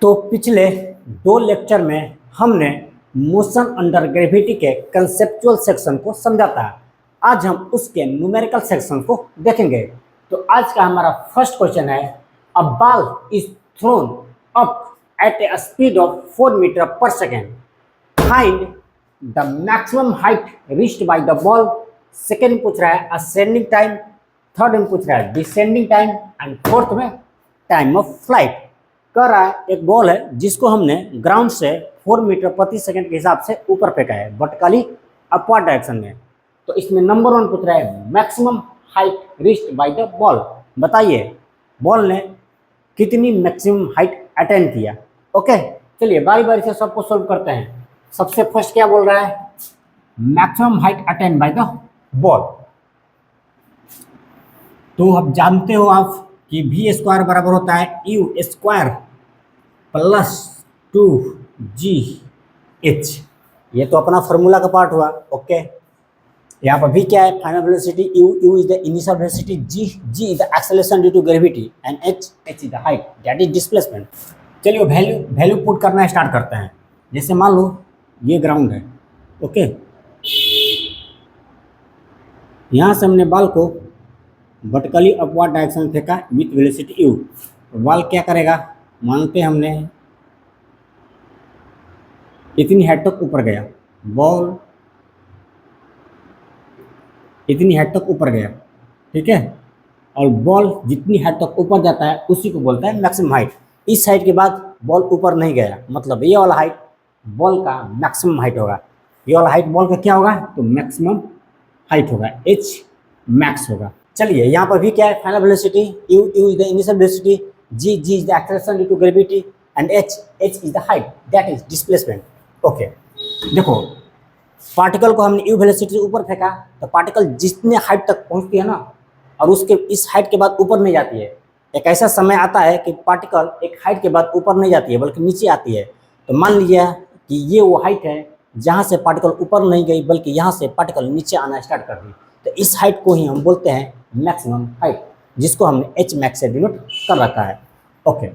तो पिछले दो लेक्चर में हमने मोशन अंडर ग्रेविटी के कंसेप्चुअल सेक्शन को समझा था। आज हम उसके न्यूमेरिकल सेक्शन को देखेंगे। तो आज का हमारा फर्स्ट क्वेश्चन है, a ball is thrown up at a speed of 4 metre per second, find the maximum height reached by the ball. Second पूछ रहा है असेंडिंग टाइम, थर्ड में पूछ रहा है डिसेंडिंग टाइम एंड फोर्थ में टाइम ऑफ फ्लाइट। कह रहा है एक बॉल है जिसको हमने ग्राउंड से 4 मीटर प्रति सेकंड के हिसाब से ऊपर फेंका है, वर्टिकली अपवर्ड डायरेक्शन में। तो इसमें नंबर 1 पूछ रहा है maximum height reached by the ball. बताइए बॉल ने कितनी मैक्सिमम हाइट अटेंड किया। ओके, चलिए बारी बारी से सबको सोल्व करते हैं। सबसे फर्स्ट क्या बोल रहा है, maximum height attend bye the ball. तो अब जानते हो आप कि वी स्क्वायर बराबर होता है यू स्क्वायर प्लस 2GH। ये तो अपना फॉर्मूला का पार्ट हुआ। ओके, यहाँ पर भी क्या है, final velocity u is the initial velocity, g is the acceleration due to gravity and h is the height that is displacement. चलिए वैल्यू पुट करना स्टार्ट करते हैं। जैसे मान लो ये ग्राउंड है। ओके, यहाँ से हमने बॉल को वर्टिकली अपवर्ड डायरेक्शन फेंका विथ वेलोसिटी यू। बॉल क्या करेगा, मानते हमने इतनी हाइट तक ऊपर गया, बॉल इतनी हाइट तक ऊपर गया, ठीक है। और बॉल जितनी हाइट तक ऊपर जाता है उसी को बोलता है मैक्सिमम हाइट। इस हाइट के बाद बॉल ऊपर नहीं गया, मतलब ये वाला हाइट बॉल का मैक्सिमम हाइट होगा। ये वाला हाइट बॉल का क्या होगा, तो मैक्सिमम हाइट होगा, एच मैक्स होगा। चलिए यहाँ पर भी क्या है, final velocity u is the initial velocity, g is the acceleration due to gravity and h is the height that is displacement. Okay, देखो पार्टिकल को हमने यू वेलोसिटी से ऊपर फेंका, तो पार्टिकल जितने हाइट तक पहुंचती है ना, और उसके इस हाइट के बाद ऊपर नहीं जाती है। एक ऐसा समय आता है कि पार्टिकल एक हाइट के बाद ऊपर नहीं जाती है बल्कि नीचे आती है। तो मान लीजिए कि ये वो हाइट है जहाँ से पार्टिकल ऊपर नहीं गई बल्कि यहाँ से पार्टिकल नीचे आना स्टार्ट कर दी। तो इस हाइट को ही हम बोलते हैं मैक्सिमम हाइट, जिसको हमने एच मैक्स से डिनोट कर रखा है। ओके,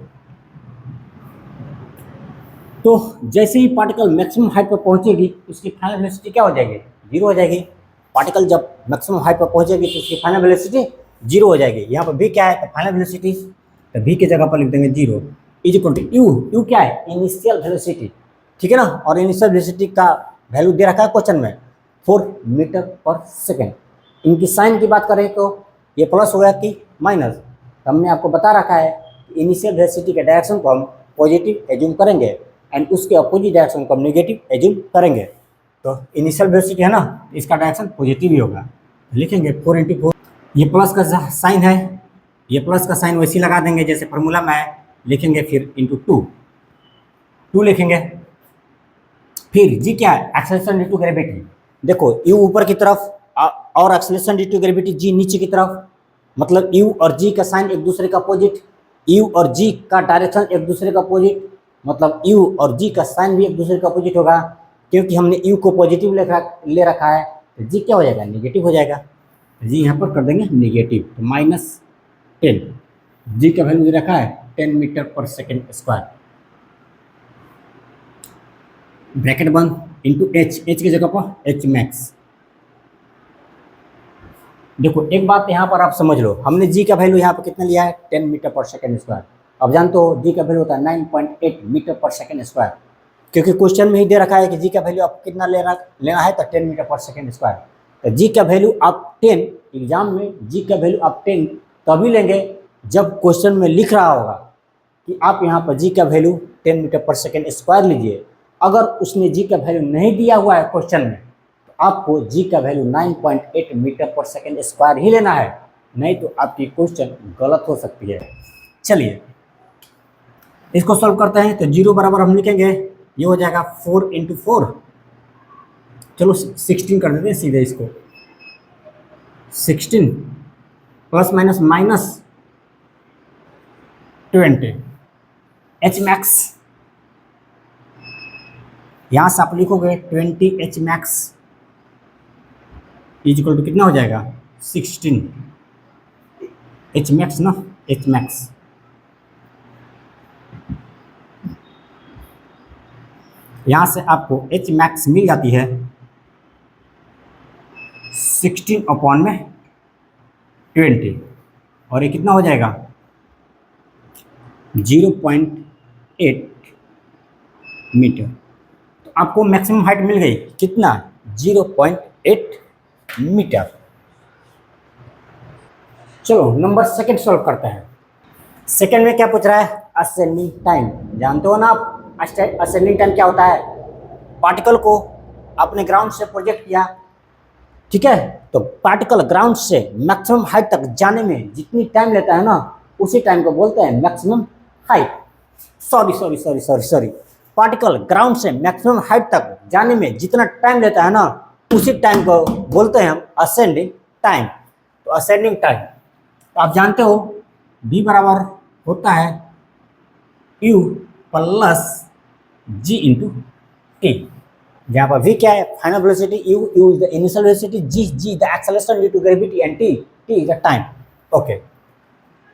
तो जैसे ही पार्टिकल मैक्सिमम हाइट पर पहुंचेगी उसकी फाइनल वेलोसिटी क्या हो जाएगी, 0 हो जाएगी। पार्टिकल जब मैक्सिमम हाइट पर पहुंचेगी तो उसकी फाइनल वेलोसिटी 0 हो जाएगी। यहाँ पर भी क्या है, तो फाइनल वेलोसिटी, तो भी की जगह पर लिख देंगे 0 इज इक्वल टू यू क्या है, इनिशियल वेलोसिटी, ठीक है ना। और इनिशियल वेलोसिटी का वैल्यू दे रखा है क्वेश्चन में 4 मीटर पर सेकेंड। इनकी साइन की बात करें तो ये प्लस हो गया कि माइनस। तो हमने आपको बता रखा है कि इनिशियल वेलोसिटी के डायरेक्शन को हम पॉजिटिव एज्यूम करेंगे एंड उसके अपोजिट डायरेक्शन को हम नेगेटिव एज्यूम करेंगे। तो इनिशियल वेलोसिटी है ना, इसका डायरेक्शन पॉजिटिव ही होगा। लिखेंगे 4 × 4, ये प्लस का साइन है, ये प्लस का साइन वैसे लगा देंगे जैसे फार्मूला में है, लिखेंगे फिर इंटू 2 लिखेंगे। फिर जी क्या है, एक्सेलरेशन ड्यू टू ग्रेविटी। देखो यू ऊपर की तरफ और acceleration due to gravity G नीचे की तरफ, मतलब यू और जी का साइन एक दूसरे का अपोजिट, यू और जी का डायरेक्शन एक दूसरे का अपोजिट, मतलब यू और जी का साइन भी एक दूसरे का अपोजिट होगा। क्योंकि हमने यू को पॉजिटिव ले रखा है तो जी क्या हो जाएगा, नेगेटिव हो जाएगा। जी यहाँ पर कर देंगे नेगेटिव, तो -10। जी का वैल्यू दे रखा है 10 metre per second square, bracket बंद इंटू एच की जगह पर एच मैक्स। देखो एक बात यहाँ पर आप समझ लो, हमने जी का वैल्यू यहाँ पर कितना लिया है, 10 मीटर पर सेकेंड स्क्वायर। अब जानते हो जी का वैल्यू होता है 9.8 मीटर पर सेकेंड स्क्वायर, क्योंकि क्वेश्चन में ही दे रखा है कि जी का वैल्यू आप कितना लेना है, तो 10 मीटर पर सेकेंड स्क्वायर। तो जी का वैल्यू आप 10, एग्जाम में जी का वैल्यू आप 10 तभी लेंगे जब क्वेश्चन में लिख रहा होगा कि आप यहाँ पर जी का value 10 metre per second square लीजिए। अगर उसने जी का वैल्यू नहीं दिया हुआ है क्वेश्चन में, आपको जी का value 9.8 metre per second square ही लेना है, नहीं तो आपकी क्वेश्चन गलत हो सकती है। चलिए इसको सॉल्व करते हैं। तो 0 बराबर हम लिखेंगे, ये हो जाएगा 4 × 4, चलो 16 कर देते हैं सीधे इसको, 16 प्लस माइनस -20 एच मैक्स। यहाँ से आप लिखोगे 20 h max is equal to कितना हो जाएगा, 16 एच मैक्स ना, एच मैक्स यहाँ से आपको एच मैक्स मिल जाती है 16/20 और ये कितना हो जाएगा 0.8 मीटर। तो आपको मैक्सिमम हाइट मिल गई कितना 0.8 मीटर। चलो नंबर सेकंड सॉल्व करते हैं। सेकंड में क्या पूछ रहा है असेंडिंग टाइम। जानते हो ना आप असेंडिंग टाइम क्या होता है। पार्टिकल को आपने ग्राउंड से प्रोजेक्ट किया, ठीक है, तो पार्टिकल ग्राउंड से मैक्सिमम हाइट तक जाने में जितनी टाइम लेता है ना उसी टाइम को बोलते हैं maximum height. Sorry particle ground से मैक्सिमम हाइट तक जाने में जितना टाइम लेता है ना उसी टाइम को बोलते हैं हम असेंडिंग टाइम। तो असेंडिंग टाइम तो आप जानते हो v बराबर होता है u plus g into t, जहाँ पर v क्या है final velocity, u is the initial velocity, g the acceleration due to gravity and t is the time. Okay,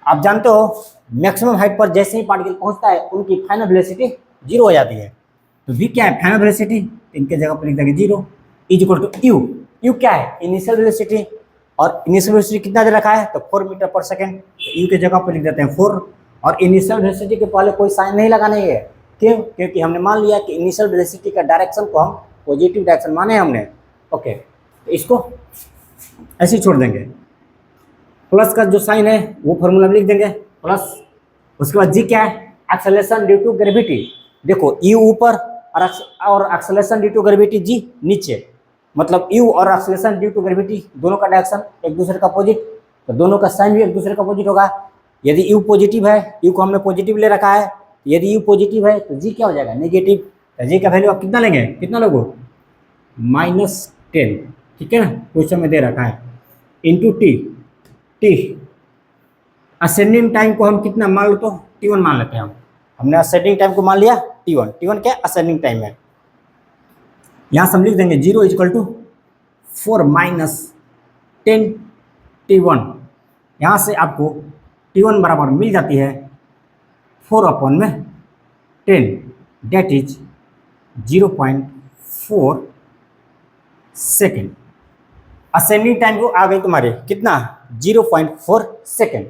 आप जानते हो मैक्सिमम हाइट पर जैसे ही पार्टिकल पहुंचता है उनकी फाइनल वेलोसिटी 0 हो जाती है। तो v क्या है फाइनल वेलोसिटी, इनके जगह पर लिख देंगे 0 इज इक्वल टू u क्या है इनिशियल वेलोसिटी और इनिशियल वेलोसिटी कितना दे रखा है तो 4 मीटर पर सेकेंड, तो u के जगह पर लिख देते हैं 4 और इनिशियल वेलोसिटी के पहले कोई साइन नहीं लगाना है। क्यों? क्योंकि हमने मान लिया कि इनिशियल वेलोसिटी का डायरेक्शन को हम पॉजिटिव डायरेक्शन माने हमने। ओके, तो इसको ऐसे ही छोड़ देंगे, प्लस का जो साइन है वो फॉर्मूला में लिख देंगे प्लस, उसके बाद जी क्या है एक्सेलरेशन ड्यू टू ग्रेविटी। देखो यू ऊपर और acceleration due to gravity G नीचे, मतलब यू और एक्सेलरेशन ड्यू टू ग्रेविटी दोनों का डायरेक्शन एक दूसरे का अपोजिट, तो दोनों का साइन भी एक दूसरे का अपोजिट होगा। यदि यू पॉजिटिव है, यू को हमने पॉजिटिव ले रखा है, यदि यू पॉजिटिव है तो जी क्या हो जाएगा नेगेटिव। तो जी का वैल्यू आप कितना लेंगे, कितना लोगो -10, ठीक है ना, क्वेश्चन में दे रखा है इंटू टी। असेंडिंग टाइम को हम कितना मान लो तो T1 मान लेते हैं हमने असेंडिंग टाइम को मान लिया T1 क्या असेंडिंग टाइम है। यहाँ से हम लिख देंगे 0 इक्वल टू 4 माइनस 10 T1। यहाँ से आपको T1 बराबर मिल जाती है 4/10 that is 0.4 second. Ascending time को आ गई तुम्हारे कितना 0.4 सेकेंड।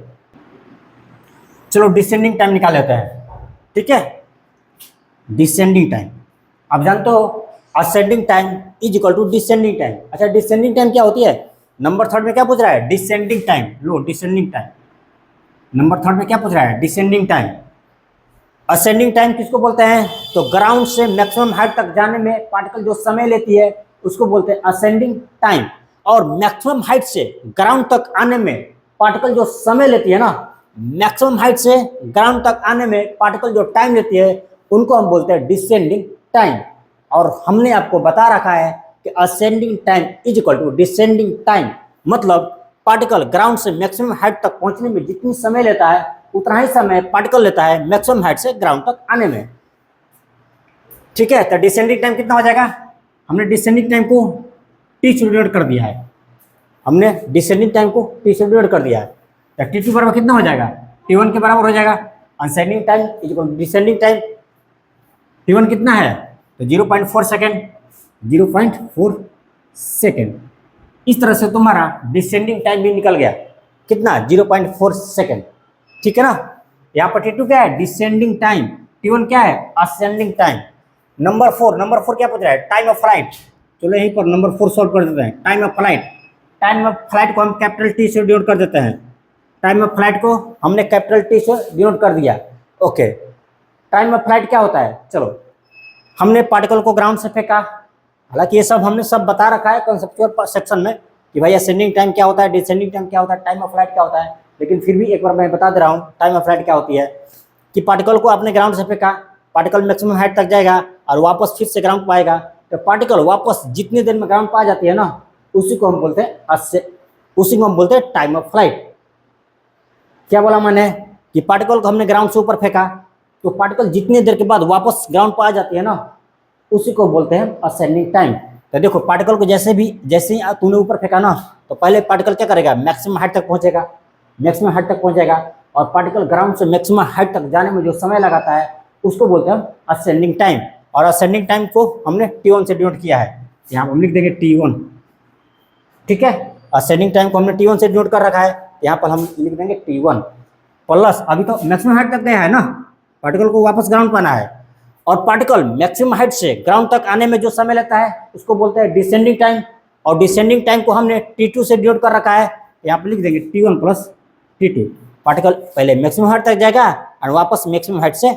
चलो डिसेंडिंग टाइम निकाल लेते हैं, ठीक है। डिसेंडिंग टाइम आप जानते हो ascending time is equal to descending time. अच्छा डिसेंडिंग टाइम क्या होती है, नंबर थर्ड में क्या पूछ रहा है डिसेंडिंग टाइम। लो डिसेंडिंग टाइम नंबर थर्ड में क्या पूछ रहा है डिसेंडिंग टाइम। असेंडिंग टाइम किसको बोलते हैं तो ग्राउंड से मैक्सिमम हाइट तक जाने में पार्टिकल जो समय लेती है उसको बोलते हैं असेंडिंग टाइम। और मैक्सिमम हाइट से ग्राउंड तक आने में पार्टिकल जो समय लेती है ना, मैक्सिमम हाइट से ग्राउंड तक आने में पार्टिकल जो टाइम लेती है उनको हम बोलते हैं डिसेंडिंग टाइम। और हमने आपको बता रखा है कि ascending time is equal to descending time, मतलब पार्टिकल ग्राउंड से मैक्सिमम हाइट तक पहुंचने में जितनी समय लेता है उतना ही समय पार्टिकल लेता है मैक्सिमम हाइट से ग्राउंड तक आने में, ठीक है। तो डिसेंडिंग टाइम कितना हो जाएगा, हमने डिसेंडिंग टाइम को टी से डिवाइड कर दिया है, हमने डिसेंडिंग टाइम को टी से डिवाइड कर दिया है। तो T2 बराबर कितना हो जाएगा T1 के बराबर हो जाएगा। Ascending time is equal to descending time, T1 कितना है तो 0.4 सेकेंड, 0.4 सेकेंड। इस तरह से तुम्हारा डिसेंडिंग टाइम भी निकल गया कितना 0.4 सेकेंड, ठीक है ना। यहाँ पर T2 क्या है डिसेंडिंग टाइम, T1 क्या है असेंडिंग टाइम। नंबर फोर क्या पूछ रहा है टाइम ऑफ फ्लाइट। चलो यहीं पर नंबर 4 सॉल्व कर देते हैं। टाइम ऑफ फ्लाइट को हम कैपिटल T से डिनोट कर देते हैं। टाइम ऑफ फ्लाइट को हमने कैपिटल T से डिनोट कर दिया। ओके, टाइम ऑफ फ्लाइट क्या होता है, चलो हमने पार्टिकल को ग्राउंड से फेंका, हालांकि ये सब हमने सब बता रखा है कॉन्सेप्चुअल सेक्शन में कि भाई असेंडिंग टाइम क्या होता है, डिसेंडिंग टाइम क्या होता है, टाइम ऑफ फ्लाइट क्या होता है, लेकिन फिर भी एक बार मैं बता दे रहा हूँ टाइम ऑफ फ्लाइट क्या होती है कि पार्टिकल को आपने ग्राउंड से फेंका, पार्टिकल मैक्सिमम हाइट तक जाएगा और वापस फिर से ग्राउंड पर आएगा, तो पार्टिकल वापस जितनी देर में ग्राउंड पर आ जाती है ना उसी को हम बोलते हैं टाइम ऑफ फ्लाइट। क्या बोला मैंने कि पार्टिकल को हमने ग्राउंड से ऊपर फेंका तो पार्टिकल जितनी देर के बाद वापस ग्राउंड पर आ जाती है ना उसी को बोलते हैं असेंडिंग टाइम। तो देखो पार्टिकल को जैसे ही तूने ऊपर फेंका ना तो पहले पार्टिकल क्या करेगा मैक्सिमम हाइट तक पहुंचेगा और पार्टिकल ग्राउंड से मैक्सिमम हाइट तक जाने में जो समय लगाता है उसको बोलते हैं असेंडिंग टाइम। और असेंडिंग टाइम को हमने T1 से डिनोट किया है, यहाँ हम लिख देंगे T1, ठीक है। असेंडिंग टाइम को हमने T1 से डिनोट कर रखा है, यहाँ पर हम लिख देंगे T1 प्लस, अभी तो मैक्सिमम हाइट तक गया है ना, पार्टिकल को वापस ग्राउंड पर आना है, और पार्टिकल मैक्सिमम हाइट से ग्राउंड तक आने में जो समय लगता है उसको बोलते हैं डिसेंडिंग टाइम, और डिसेंडिंग टाइम को हमने T2 से डिनोट कर रखा है, यहाँ पर लिख देंगे T1 प्लस T2। पार्टिकल पहले मैक्सिमम हाइट तक जाएगा और वापस मैक्सिमम हाइट से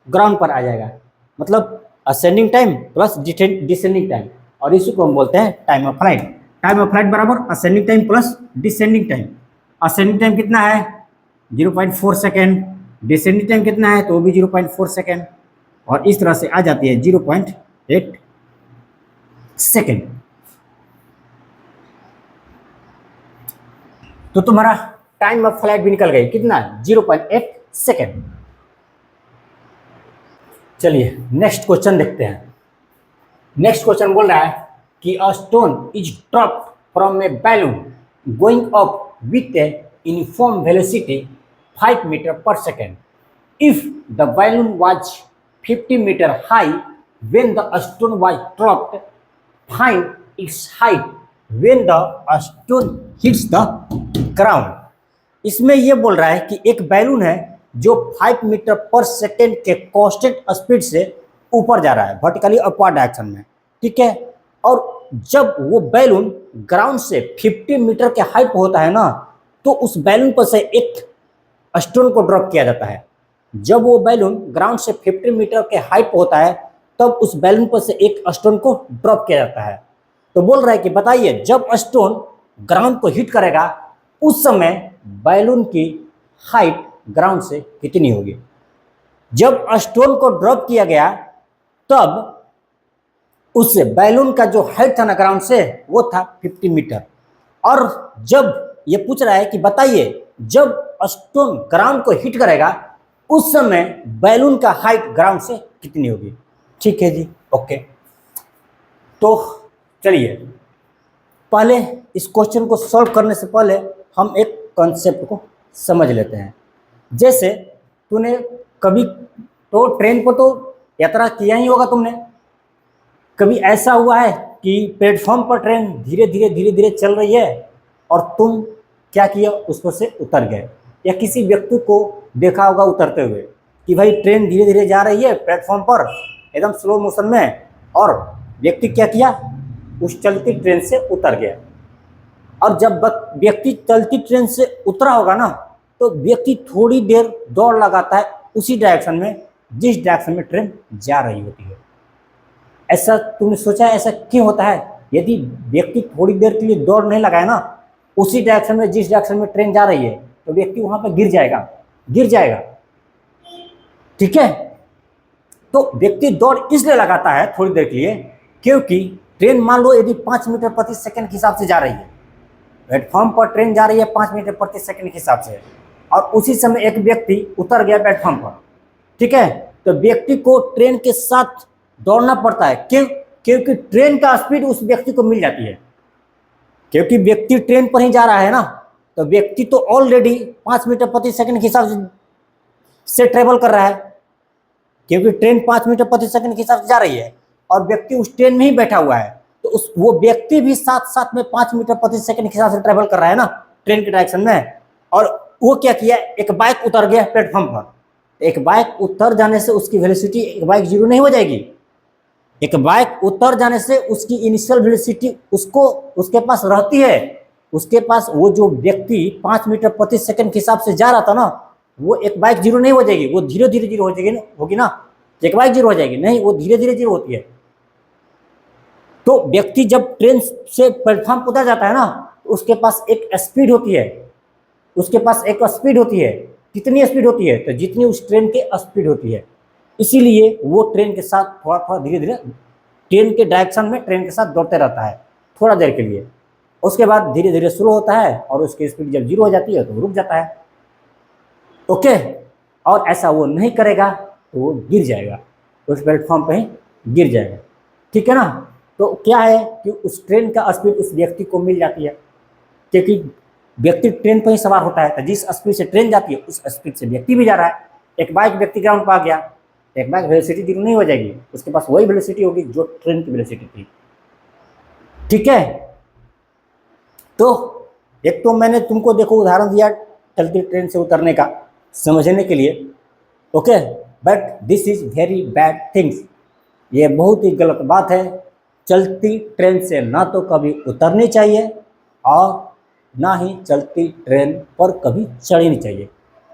ग्राउंड पर आ जाएगा, मतलब ascending time plus descending time, और इसी को हम बोलते हैं time of flight. Time of flight बराबर ascending time plus descending time. Ascending time कितना है 0.4 सेकेंड, डिसेंडिंग टाइम कितना है तो वो भी 0.4 सेकेंड, और इस तरह से आ जाती है 0.8 सेकेंड। तो तुम्हारा टाइम ऑफ फ्लाइट भी निकल गई, कितना 0.8 सेकेंड। चलिए नेक्स्ट क्वेश्चन देखते हैं। नेक्स्ट क्वेश्चन बोल रहा है कि a stone is dropped from a balloon going up with a uniform velocity 5 metre per second. If the balloon was 50 metre high when the stone was dropped, find its height when the stone hits the ground। इसमें यह बोल रहा है कि एक balloon है जो 5 metre per second के कांस्टेंट स्पीड से ऊपर जा रहा है वर्टिकली अपवर्ड डायरेक्शन में, ठीक है। और जब वो बैलून ग्राउंड से 50 मीटर के हाइट पर होता है ना, तो उस बैलून पर से एक स्टोन को ड्रॉप किया जाता है। जब वो बैलून ग्राउंड से 50 मीटर के हाइट पर होता है तब उस बैलून पर से एक स्टोन को ड्रॉप किया जाता है। तो बोल रहा है कि बताइए जब स्टोन ग्राउंड को हिट करेगा उस समय बैलून की हाइट ग्राउंड से कितनी होगी। जब स्टोन को ड्रॉप किया गया तब उस बैलून का जो हाइट था ना ग्राउंड से वो था 50 मीटर, और जब ये पूछ रहा है कि बताइए जब स्टोन ग्राउंड को हिट करेगा उस समय बैलून का हाइट ग्राउंड से कितनी होगी। ठीक है जी, ओके। तो चलिए पहले इस क्वेश्चन को सॉल्व करने से पहले हम एक कॉन्सेप्ट को समझ लेते हैं। जैसे तूने कभी तो ट्रेन पर तो यात्रा किया ही होगा तुमने, कभी ऐसा हुआ है कि प्लेटफॉर्म पर ट्रेन धीरे धीरे चल रही है और तुम क्या किया उस पर से उतर गए, या किसी व्यक्ति को देखा होगा उतरते हुए कि भाई ट्रेन धीरे धीरे जा रही है प्लेटफॉर्म पर एकदम स्लो मोशन में, और व्यक्ति क्या किया उस चलती ट्रेन से उतर गया। और जब व्यक्ति चलती ट्रेन से उतरा होगा ना तो व्यक्ति थोड़ी देर दौड़ लगाता है उसी डायरेक्शन में जिस डायरेक्शन में ट्रेन जा रही होती है। ऐसा तुमने सोचा है ऐसा क्यों होता है? यदि व्यक्ति थोड़ी देर के लिए दौड़ नहीं लगाए ना उसी डायरेक्शन में जिस डायरेक्शन में ट्रेन जा रही है तो व्यक्ति वहां पर गिर जाएगा। ठीक है, तो व्यक्ति दौड़ इसलिए लगाता है थोड़ी देर के लिए क्योंकि ट्रेन मान लो यदि 5 मीटर प्रति सेकंड के हिसाब से जा रही है, प्लेटफॉर्म पर ट्रेन जा रही है 5 मीटर प्रति सेकंड के हिसाब से, और उसी समय एक व्यक्ति उतर गया प्लेटफॉर्म पर, ठीक है, तो व्यक्ति को ट्रेन के साथ दौड़ना पड़ता है। क्यों? क्योंकि ट्रेन का स्पीड उस व्यक्ति को मिल जाती है, क्योंकि व्यक्ति ट्रेन पर ही जा रहा है ना, तो व्यक्ति तो ऑलरेडी 5 मीटर प्रति सेकंड के हिसाब से ट्रेवल कर रहा है, क्योंकि ट्रेन 5 मीटर प्रति सेकंड के हिसाब से जा रही है और व्यक्ति उस ट्रेन में ही बैठा हुआ है, तो वो व्यक्ति भी साथ साथ में 5 मीटर प्रति सेकंड के हिसाब से ट्रेवल कर रहा है ना ट्रेन के डायरेक्शन में। और वो क्या किया, एक बाइक उतर गया प्लेटफॉर्म पर। एक बाइक उतर जाने से उसकी वेलोसिटी एक बाइक जीरो नहीं हो जाएगी। एक बाइक उतर जाने से उसकी इनिशियल वेलोसिटी उसके पास रहती है। उसके पास वो जो व्यक्ति 5 मीटर प्रति सेकंड के हिसाब से जा रहा था ना, वो एक बाइक जीरो नहीं हो जाएगी, वो धीरे धीरे जीरो हो जाएगी होगी ना, एक बाइक जीरो हो जाएगी नहीं, वो धीरे धीरे जीरो होती है। तो व्यक्ति जब ट्रेन से प्लेटफॉर्म पर उतर जाता है ना, उसके पास एक स्पीड होती है, कितनी स्पीड होती है, तो जितनी उस ट्रेन के स्पीड होती है, इसीलिए वो ट्रेन के साथ थोड़ा थोड़ा धीरे धीरे ट्रेन के डायरेक्शन में ट्रेन के साथ दौड़ते रहता है थोड़ा देर के लिए। उसके बाद धीरे धीरे स्लो होता है और उसकी स्पीड जब जीरो हो जाती है तो रुक जाता है। ओके, और ऐसा वो नहीं करेगा तो वो गिर जाएगा, उस प्लेटफॉर्म पे ही गिर जाएगा। ठीक है ना, तो क्या है कि उस ट्रेन का स्पीड उस व्यक्ति को मिल जाती है, क्योंकि व्यक्ति ट्रेन पर ही सवार होता है, तो जिस स्पीड से ट्रेन जाती है उस स्पीड से व्यक्ति भी जा रहा है। एक बाइक व्यक्ति ग्राउंड पर आ गया, एक बार वेलोसिटी जीरो नहीं हो जाएगी, उसके पास वही वेलोसिटी होगी जो ट्रेन की वेलोसिटी थी। ठीक है, तो एक तो मैंने तुमको देखो उदाहरण दिया चलती ट्रेन से उतरने का समझने के लिए, okay, but this is very bad things, ये बहुत ही गलत बात है। चलती ट्रेन से ना तो कभी उतरनी चाहिए और ना ही चलती ट्रेन पर कभी चढ़नी चाहिए।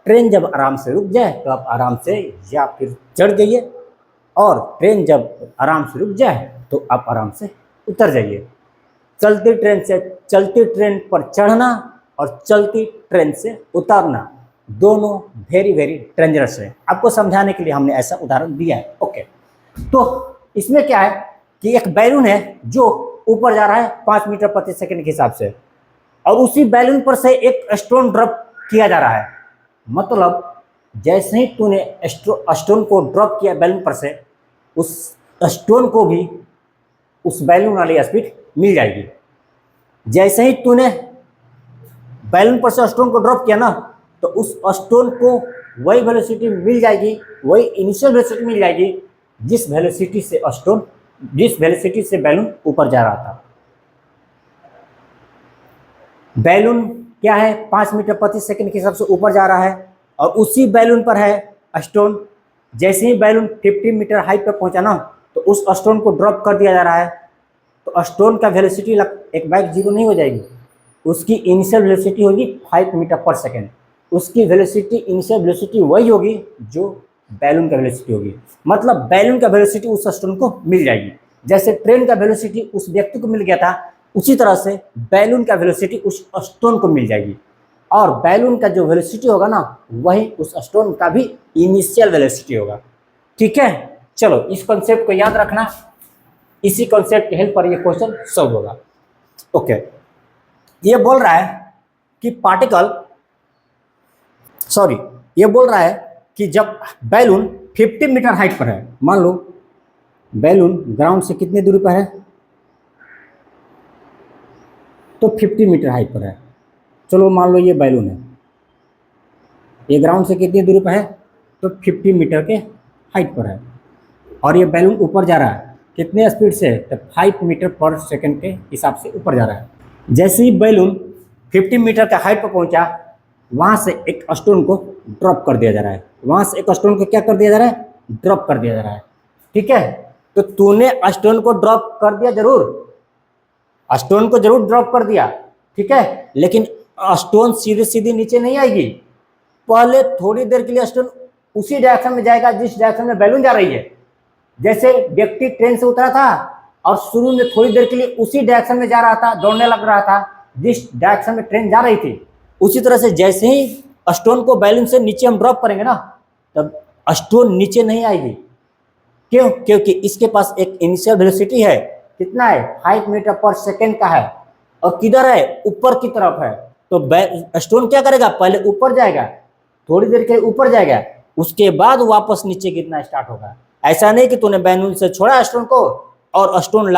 ट्रेन जब आराम से रुक जाए तो आप आराम से या फिर चढ़ जाइए, और ट्रेन जब आराम से रुक जाए तो आप आराम से उतर जाइए। चलती ट्रेन से चलती ट्रेन पर चढ़ना और चलती ट्रेन से उतरना दोनों वेरी वेरी डेंजरस है। आपको समझाने के लिए हमने ऐसा उदाहरण दिया है। ओके, तो इसमें क्या है कि एक बैलून है जो ऊपर जा रहा है 5 मीटर प्रति सेकंड के हिसाब से, और उसी बैलून पर से एक स्टोन ड्रॉप किया जा रहा है। मतलब जैसे ही तूने स्टोन को ड्रॉप किया बैलून पर से, उस स्टोन को भी उस बैलून वाली स्पीड मिल जाएगी। जैसे ही तूने बैलून पर से स्टोन को ड्रॉप किया ना, तो उस स्टोन को वही वेलोसिटी मिल जाएगी, वही इनिशियल वेलोसिटी मिल जाएगी जिस वेलोसिटी से बैलून ऊपर जा रहा था। बैलून क्या है, 5 मीटर प्रति सेकंड के हिसाब से ऊपर जा रहा है, और उसी बैलून पर है स्टोन। जैसे ही बैलून 50 मीटर हाइट पर पहुंचा ना, तो उस स्टोन को ड्रॉप कर दिया जा रहा है। तो स्टोन का वेलोसिटी एक बाइक जीरो नहीं हो जाएगी, उसकी इनिशियल वेलोसिटी होगी 5 मीटर पर सेकेंड। उसकी वेलोसिटी इनिशियल वेलोसिटी वही होगी जो बैलून का वेलोसिटी होगी। मतलब बैलून का वेलोसिटी उस स्टोन को मिल जाएगी। जैसे ट्रेन का वेलोसिटी उस व्यक्ति को मिल गया था, उसी तरह से बैलून का वेलोसिटी उस स्टोन को मिल जाएगी, और बैलून का जो वेलोसिटी होगा ना, वही उस स्टोन का भी इनिशियल वेलोसिटी होगा। ठीक है, चलो इस कॉन्सेप्ट को याद रखना, इसी कॉन्सेप्ट के हेल्प पर ये क्वेश्चन सॉल्व होगा। ओके, ये बोल रहा है कि ये बोल रहा है कि जब बैलून 50 मीटर हाइट पर है, मान लो बैलून ग्राउंड से कितनी दूरी पर है, तो 50 मीटर हाइट पर है। चलो मान लो ये बैलून है, ये ग्राउंड से कितनी दूरी पर है, तो 50 मीटर के हाइट पर है, और ये बैलून ऊपर जा रहा है कितने स्पीड से, तो 5 मीटर पर सेकंड के हिसाब से ऊपर जा रहा है। जैसे ही बैलून 50 मीटर का हाइट पर पहुंचा, वहां से एक स्टोन को ड्रॉप कर दिया जा रहा है। वहां से एक स्टोन को क्या कर दिया जा रहा है, ड्रॉप कर दिया जा रहा है। ठीक है, तो तूने स्टोन को ड्रॉप कर दिया, जरूर स्टोन को जरूर ड्रॉप कर दिया, ठीक है, लेकिन स्टोन सीधे सीधे नीचे नहीं आएगी। पहले थोड़ी देर के लिए स्टोन उसी डायरेक्शन में जाएगा जिस डायरेक्शन में बैलून जा रही है। जैसे व्यक्ति ट्रेन से उतरा था और शुरू में थोड़ी देर के लिए उसी डायरेक्शन में जा रहा था, दौड़ने लग रहा था जिस डायरेक्शन में ट्रेन जा रही थी, उसी तरह से जैसे ही स्टोन को बैलून से नीचे हम ड्रॉप करेंगे ना, तब स्टोन नीचे नहीं आएगी। क्यों? क्योंकि इसके पास एक इनिशियल वेलोसिटी है, कितना है, 5 मीटर पर सेकेंड का है, और किधर है, ऊपर की तरफ है। तो स्टोन क्या करेगा, पहले ऊपर जाएगा, थोड़ी देर के लिए ऊपर जाएगा, उसके बाद वापस नीचे गिरना स्टार्ट होगा। ऐसा नहीं कि तूने बैलून से छोड़ा स्टोन को और स्टोन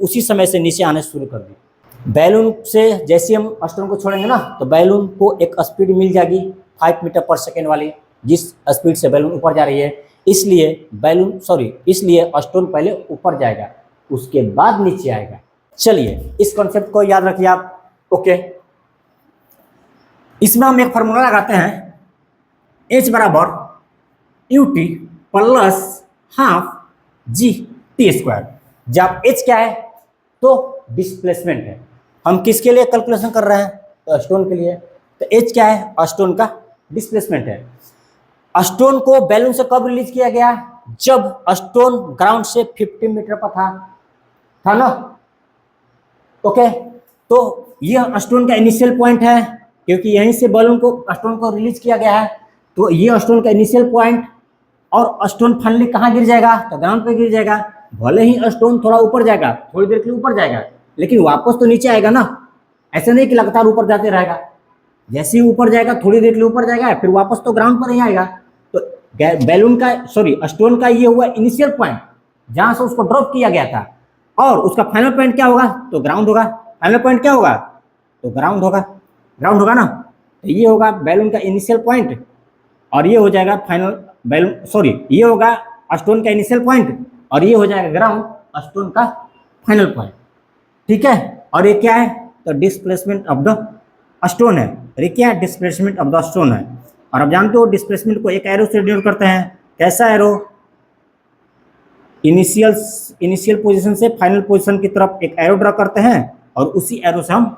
उसी समय से नीचे आने शुरू कर दी। बैलून से जैसे हम स्टोन को छोड़ेंगे ना, तो बैलून को एक स्पीड मिल जाएगी 5 मीटर पर सेकेंड वाली, जिस स्पीड से बैलून ऊपर जा रही है। इसलिए स्टोन पहले ऊपर जाएगा, उसके बाद नीचे आएगा। चलिए इस कॉन्सेप्ट को याद रखिए आप। ओके, इसमें हम एक फार्मूला लगाते हैं, H बराबर UT प्लस हाफ GT²। जब H क्या है, तो डिस्प्लेसमेंट है। हम किसके लिए कैलकुलेशन कर रहे हैं, तो स्टोन के लिए। तो H क्या है, स्टोन का डिस्प्लेसमेंट है। स्टोन को बैलून से कब रिलीज किया गया, जब स्टोन ग्राउंड से 50 मीटर पर था ना। ओके, तो यह स्टोन का इनिशियल पॉइंट है, क्योंकि यहीं से बैलून को स्टोन को रिलीज किया गया है। तो ये स्टोन का इनिशियल पॉइंट, और स्टोन फाइनली कहाँ गिर जाएगा, तो ग्राउंड पे गिर जाएगा। भले ही स्टोन थोड़ा ऊपर जाएगा, थोड़ी देर के लिए ऊपर जाएगा, लेकिन वापस तो नीचे आएगा ना। ऐसा नहीं कि लगातार ऊपर जाते रहेगा, जैसे ही ऊपर जाएगा थोड़ी देर के लिए ऊपर जाएगा, फिर वापस तो ग्राउंड पर ही आएगा। तो बैलून का स्टोन का ये हुआ इनिशियल पॉइंट, जहां से उसको ड्रॉप किया गया था, और उसका फाइनल पॉइंट क्या होगा, तो ग्राउंड होगा। फाइनल पॉइंट क्या होगा, तो ग्राउंड होगा ना। तो ये होगा बैलून का इनिशियल पॉइंट, और ये हो जाएगा ये होगा स्टोन का इनिशियल पॉइंट और ये हो जाएगा ग्राउंड स्टोन का फाइनल पॉइंट, ठीक है। और ये क्या है, तो डिस्प्लेसमेंट ऑफ द स्टोन है। और ये क्या है, डिस्प्लेसमेंट ऑफ द स्टोन है। और आप जानते हो डिस्प्लेसमेंट को एक एरो से डिनोट करते हैं। कैसा एरो, इनिशियल पोजीशन से फाइनल पोजीशन की तरफ एक एरो ड्रा करते हैं और उसी एरो से हम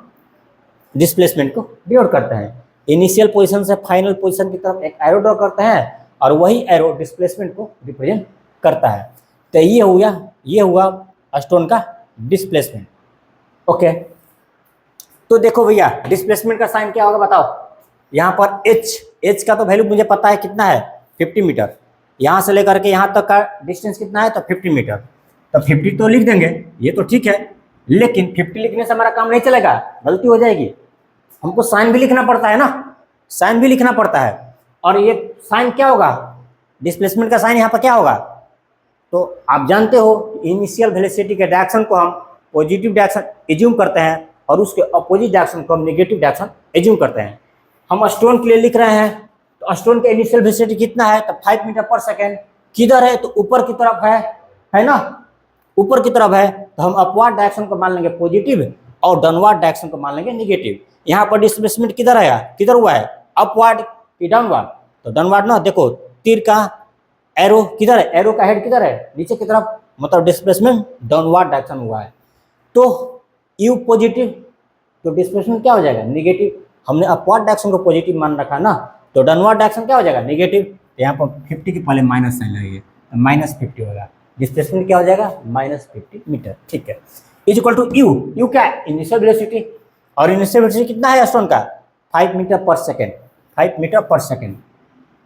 डिस्प्लेसमेंट को डिनोट करते हैं। इनिशियल पोजीशन से फाइनल पोजीशन की तरफ एक एरो ड्रा करते हैं और वही एरो डिस्प्लेसमेंट को रिप्रेजेंट करता है। तो ये हुआ स्टोन का डिस्प्लेसमेंट। ओके, तो देखो भैया डिस्प्लेसमेंट का साइन क्या होगा बताओ। यहाँ पर एच का तो वैल्यू मुझे पता है कितना है, 50 मीटर। यहाँ से लेकर के यहाँ तक का डिस्टेंस कितना है, तो 50 मीटर। तो 50 तो लिख देंगे, ये तो ठीक है, लेकिन 50 लिखने से हमारा काम नहीं चलेगा, गलती हो जाएगी। हमको साइन भी लिखना पड़ता है ना, साइन भी लिखना पड़ता है। और ये साइन क्या होगा, डिस्प्लेसमेंट का साइन यहाँ पर क्या होगा, तो आप जानते हो इनिशियल वेलोसिटी के डायरेक्शन को हम पॉजिटिव डायरेक्शन एज्यूम करते हैं और उसके अपोजिट डायरेक्शन को हम नेगेटिव डायरेक्शन एज्यूम करते हैं। हम स्टोन के लिए लिख रहे हैं, तो स्टोन का इनिशियल वेलोसिटी कितना है, तो 5 मीटर पर सेकेंड। किधर है, तो ऊपर की तरफ है ना, ऊपर की तरफ है। तो हम अपवार्ड डायरेक्शन को मान लेंगे पॉजिटिव और डाउनवार्ड डायरेक्शन को मान लेंगे नेगेटिव। यहाँ पर डिस्प्लेसमेंट किधर आया, किधर हुआ है, अपवार्ड कि डाउनवार्ड, तो डाउनवार्ड ना। देखो तीर का एरो किधर है, एरो का हेड किधर है, नीचे की तरफ, मतलब डिस्प्लेसमेंट डाउनवार्ड डायरेक्शन हुआ है। तो यू पॉजिटिव, तो डिस्प्लेसमेंट क्या हो जाएगा, नेगेटिव। हमने अपवार्ड डायरेक्शन को पॉजिटिव मान रखा ना, तो डाउनवार्ड डायरेक्शन क्या हो जाएगा, नेगेटिव। यहाँ पर 50 के पहले माइनस साइन लगेगा, तो -50 होगा। डिस्प्लेसमेंट क्या हो जाएगा, -50 मीटर, ठीक है। इज इक्वल टू यू क्या है, इनिशियल वेलोसिटी। और इनिशियल वेलोसिटी कितना है स्टोन का, 5 metre per second, 5 metre per second,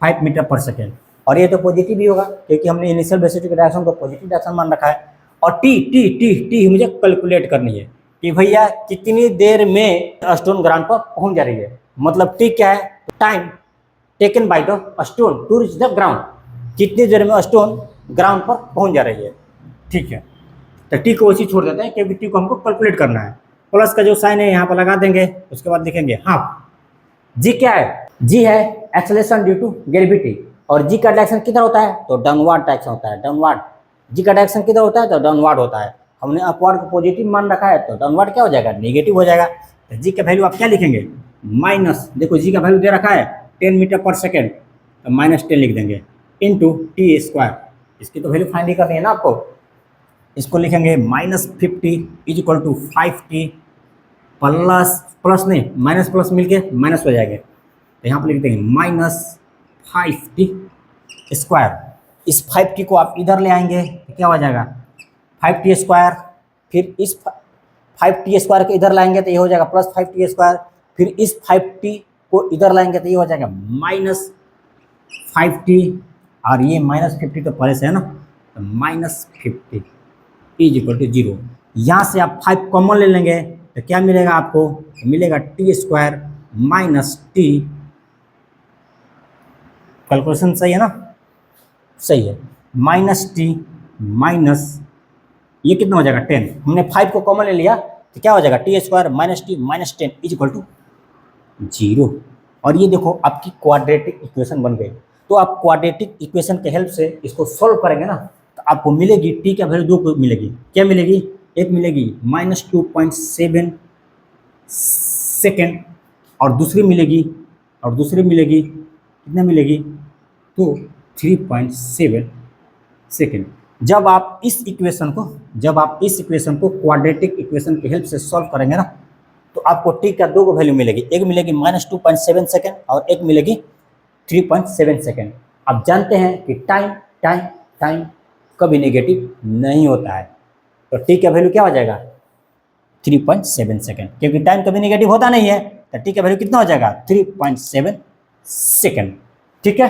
5 metre per second. और ये तो पॉजिटिव ही होगा क्योंकि हमने इनिशियल वेलोसिटी के डायरेक्शन को पॉजिटिव डायरेक्शन मान रखा है। और टी मुझे कैलकुलेट करनी है कि भैया कितनी देर में स्टोन ग्राउंड पर पहुंच जा रही है। मतलब टी क्या है, time taken by the stone to reach the ground, कितनी देर में स्टोन ग्राउंड पर पहुंच जा रही है, ठीक है। तो टी को वैसे छोड़ देते हैं क्योंकि टी को हमको कैलकुलेट करना है। प्लस का जो साइन है यहाँ पर लगा देंगे, उसके बाद लिखेंगे हाफ। जी क्या है, जी है एक्सेलरेशन ड्यू टू ग्रेविटी। और जी का डायरेक्शन किधर होता है, तो डाउनवार्ड डायरेक्शन होता है, डाउनवार्ड। जी का डायरेक्शन किधर होता है, तो डाउनवार्ड होता है। हमने अपवार्ड को पॉजिटिव मान रखा है, तो डाउनवार्ड क्या हो जाएगा, नेगेटिव हो जाएगा। तो जी का वैल्यू आप क्या लिखेंगे, माइनस, देखो जी का वैल्यू दे रखा है 10 मीटर पर सेकेंड, तो -10 लिख देंगे इंटू टी स्क्वायर। इसकी तो वैल्यू फाइंड करनी है ना आपको। इसको लिखेंगे -50 is equal to 5t plus नहीं, माइनस प्लस मिलके माइनस हो जाएंगे। तो यहाँ पर लिख देंगे -5t स्क्वायर। इस 5t को आप इधर ले आएंगे तो क्या हो जाएगा, 5t स्क्वायर। फिर इस 5t स्क्वायर को इधर लाएंगे तो ये हो जाएगा +5t स्क्वायर। फिर इस 5t को इधर लाएंगे तो ये हो जाएगा -5t। और ये -50 तो पहले से है ना, तो -50 इज इक्वल टू 0। यहाँ से आप 5 कॉमन ले लेंगे तो क्या मिलेगा आपको, मिलेगा t स्क्वायर -t। कैलकुलेशन सही है ना, सही है। -t माइनस ये कितना हो जाएगा 10। हमने 5 को कॉमन ले लिया तो क्या हो जाएगा, t square -t -10 is equal to 0। और ये देखो आपकी क्वाड्रेटिक इक्वेशन बन गई। तो आप क्वाड्रेटिक इक्वेशन के हेल्प से इसको सॉल्व करेंगे ना, तो आपको मिलेगी टी का वैल्यू 2 मिलेगी। क्या मिलेगी, एक मिलेगी -2.7 सेकेंड और दूसरी मिलेगी कितना मिलेगी, तो 3.7 सेकेंड। जब आप इस इक्वेशन को क्वाड्रेटिक इक्वेशन की हेल्प से सॉल्व करेंगे ना, तो आपको टी का 2 वैल्यू मिलेगी। एक मिलेगी -2.7 सेकेंड और एक मिलेगी 3.7 सेकेंड। आप जानते हैं कि टाइम कभी नेगेटिव नहीं होता है, तो टी का वैल्यू क्या हो जाएगा, 3.7 सेकेंड। क्योंकि टाइम कभी नेगेटिव होता नहीं है, तो टी का वैल्यू कितना हो जाएगा, 3.7 सेकेंड, ठीक है।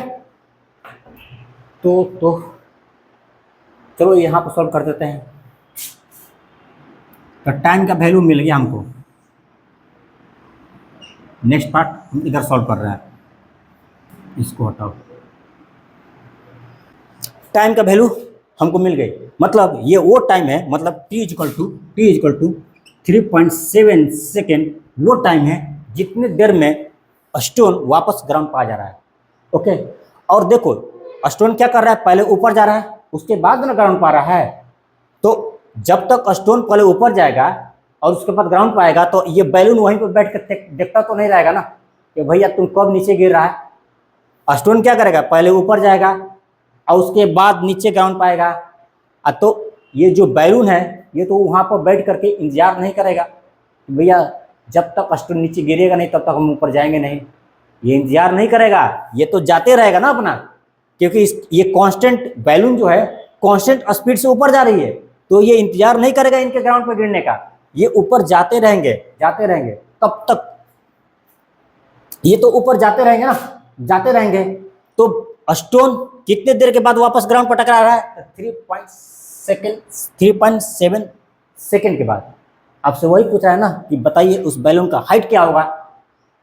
तो चलो यहाँ पर सॉल्व कर देते हैं। तो टाइम का वैल्यू मिल गया हमको। नेक्स्ट पार्ट हम इधर सॉल्व कर रहे हैं, इसको हटाओ। टाइम का वैल्यू हमको मिल गई, मतलब ये वो टाइम है, मतलब t इक्वल टू 3.7 सेकेंड वो टाइम है जितने देर में स्टोन वापस ग्राउंड पर आ जा रहा है। ओके, और देखो स्टोन क्या कर रहा है, पहले ऊपर जा रहा है, उसके बाद ना ग्राउंड पा रहा है, तो जब तक स्टोन पहले ऊपर जाएगा और उसके बाद ग्राउंड पाएगा तो ये बैलून वहीं पर बैठ कर देखता तो नहीं रहेगा ना कि भैया तुम कब नीचे गिर रहा है। स्टोन क्या करेगा, पहले ऊपर जाएगा और उसके बाद नीचे ग्राउंड पाएगा। तो ये जो बैलून है ये तो वहाँ पर बैठ करके इंतजार नहीं करेगा कि भैया जब तक स्टोन नीचे गिरेगा नहीं तब तक हम ऊपर जाएंगे नहीं, ये इंतजार नहीं करेगा, ये तो जाते रहेगा ना अपना, क्योंकि ये कांस्टेंट बैलून जो है कांस्टेंट स्पीड से ऊपर जा रही है, तो ये इंतजार नहीं करेगा इनके ग्राउंड पर गिरने का, ये ऊपर जाते रहेंगे तब तक, ये तो ऊपर जाते रहेंगे ना, जाते रहेंगे। तो स्टोन कितने देर के बाद वापस ग्राउंड पर टकरा रहा है, 3.7 सेकेंड के बाद। आपसे वही पूछा है ना कि बताइए उस बैलून का हाइट क्या होगा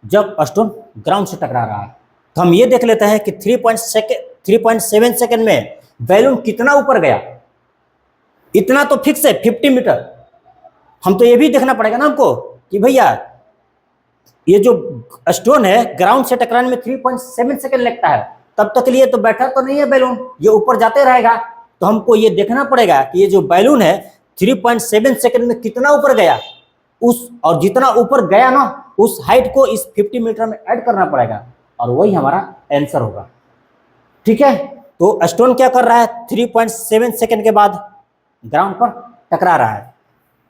जब स्टोन ग्राउंड से टकरा रहा है। तो हम ये देख लेते हैं कि 3.7 सेकेंड में बैलून कितना ऊपर गया। इतना तो फिक्स है 50 मीटर। हम तो ये भी देखना पड़ेगा ना हमको कि भैया ये जो स्टोन है ग्राउंड से टकराने में 3.7 सेकेंड लगता है, तब तक के लिए तो बैठा तो नहीं है बैलून, ये ऊपर जाते रहेगा। तो हमको ये देखना पड़ेगा कि ये जो बैलून है 3.7 सेकेंड में कितना ऊपर गया, उस और जितना ऊपर गया ना उस हाइट को इस 50 मीटर में ऐड करना पड़ेगा और वही हमारा आंसर होगा। ठीक है, तो स्टोन क्या कर रहा है, 3.7 सेकेंड के बाद ग्राउंड पर टकरा रहा है।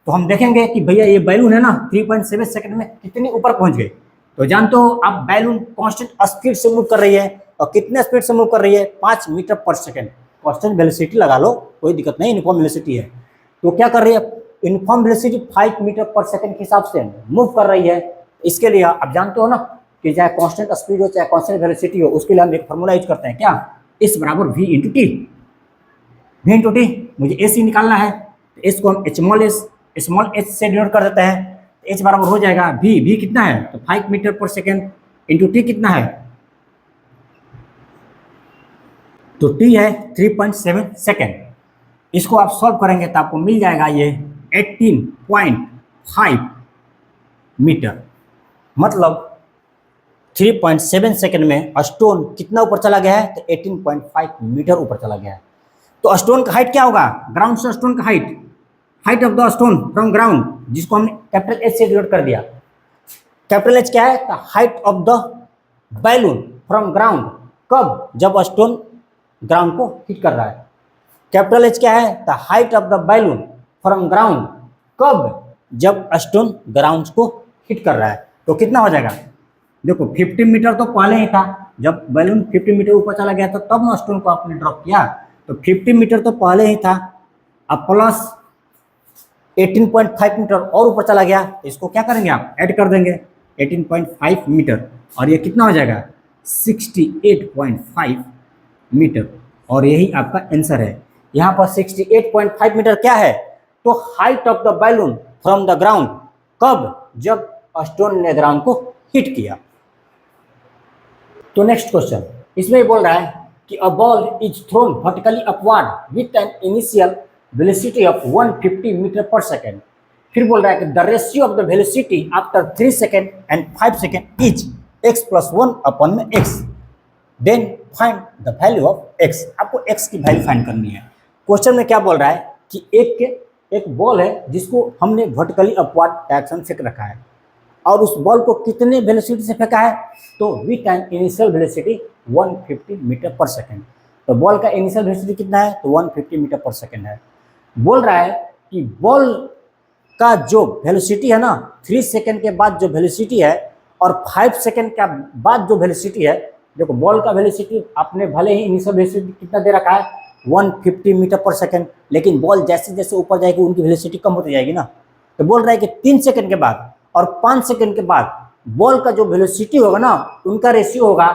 तो हम देखेंगे कि भैया ये बैलून है ना 3.7 सेकंड में कितनी ऊपर पहुंच गई। तो जानते हो आप बैलून कांस्टेंट स्पीड से मूव कर रही है, और कितने स्पीड से मूव कर रही है, 5 मीटर पर सेकंड। कांस्टेंट वेलोसिटी लगा लो, कोई दिक्कत नहीं, यूनिफॉर्म वेलोसिटी है। तो क्या कर रही है, यूनिफॉर्म वेलोसिटी 5 मीटर पर सेकंड के हिसाब से मूव कर रही है। इसके लिए आप जानते हो ना कि चाहे कांस्टेंट स्पीड हो चाहे कांस्टेंट वेलोसिटी हो, उसके लिए हम एक फॉर्मूला यूज करते हैं, क्या, S बराबर V इंटू टी। मुझे AC निकालना है, तो S को हम स्मॉल h से डिनोट कर देते हैं। H बराबर हो जाएगा V कितना है, तो 5 metre per second into T कितना है, तो T है 3.7 सेकेंड। इसको आप सॉल्व करेंगे तो आपको मिल जाएगा ये 18.5 मीटर। मतलब 3.7 सेकेंड में स्टोन कितना ऊपर चला गया है, तो 18.5 मीटर ऊपर चला गया है। तो स्टोन का हाइट क्या होगा, ग्राउंड से स्टोन का height of the stone from ground, जिसको हमने कैपिटल H से डिनोट कर दिया। कैपिटल H क्या है, the height of the balloon from ground, कब, जब स्टोन ग्राउंड को हिट कर रहा है। कैपिटल H क्या है, the height of the balloon from ground, कब, जब स्टोन ग्राउंड को हिट कर रहा है। तो कितना हो जाएगा, देखो 50 मीटर तो पहले ही था, जब बैलून 50 मीटर ऊपर चला गया तो तब ना स्टोन को आपने ड्रॉप किया, तो 50 मीटर तो पहले ही था, अब प्लस 18.5 मीटर और ऊपर चला गया, इसको क्या करेंगे आप, ऐड कर देंगे 18.5 मीटर, और ये कितना हो जाएगा 68.5 मीटर, और यही आपका आंसर है। यहाँ पर 68.5 मीटर क्या है, तो height of the balloon from the ground, कब, जब स्टोन ने ग्राउंड को हिट किया। तो नेक्स्ट क्वेश्चन, इसमें बोल रहा है कि a ball is thrown vertically upward with an initial velocity of 150 metre per second. फिर बोल रहा है कि the ratio of the velocity after 3 second and 5 second is x+1 upon में x, then find the value of x। आपको x की value find करनी है। क्वेश्चन में क्या बोल रहा है कि एक बॉल है जिसको हमने वर्टिकली अपवर्ड डायरेक्शन फेंक रखा है, और उस बॉल को कितने वेलोसिटी से फेंका है, तो with an initial velocity 150 metre per second. तो बॉल का इनिशियल वेलोसिटी कितना है, तो 150 मीटर पर सेकेंड है। बोल रहा है कि बॉल का जो वेलोसिटी है ना 3 सेकेंड के बाद जो वेलोसिटी है और 5 सेकेंड के बाद जो वेलोसिटी है, देखो बॉल का वेलोसिटी आपने भले ही इनिशियल वेलोसिटी कितना दे रखा है 150 मीटर पर सेकेंड, लेकिन बॉल जैसे जैसे ऊपर जाएगी उनकी वेलोसिटी कम होती जाएगी ना। तो बोल रहा है कि 3 सेकेंड के बाद और 5 सेकेंड के बाद बॉल का जो वेलोसिटी होगा ना उनका रेशियो होगा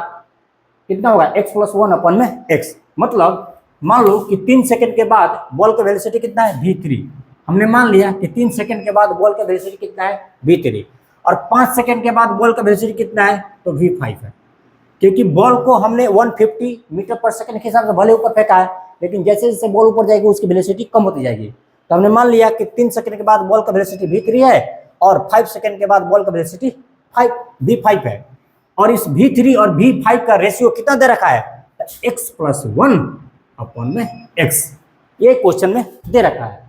कितना होगा, x+1 अपॉन में x। मतलब मान लो कि 3 सेकेंड के बाद बॉल का वेलोसिटी कितना है v3, हमने मान लिया कि 3 सेकेंड के बाद बॉल का वेलोसिटी कितना है v3, और 5 सेकेंड के बाद बॉल का वेलोसिटी कितना है, तो v5 है। क्योंकि बॉल को हमने 150 मीटर पर सेकेंड के हिसाब से भले ऊपर फेंका है, लेकिन जैसे जैसे बॉल ऊपर जाएगी उसकी वेलोसिटी कम होती जाएगी। तो हमने मान लिया कि 3 सेकेंड के बाद बॉल का वेलोसिटी v3 है और 5 सेकेंड के बाद बॉल का वेलोसिटी v5 है, और इस v3 और v5 का रेशियो कितना दे रखा है, x+1 अपॉन में x। ये क्वेश्चन में दे रखा है।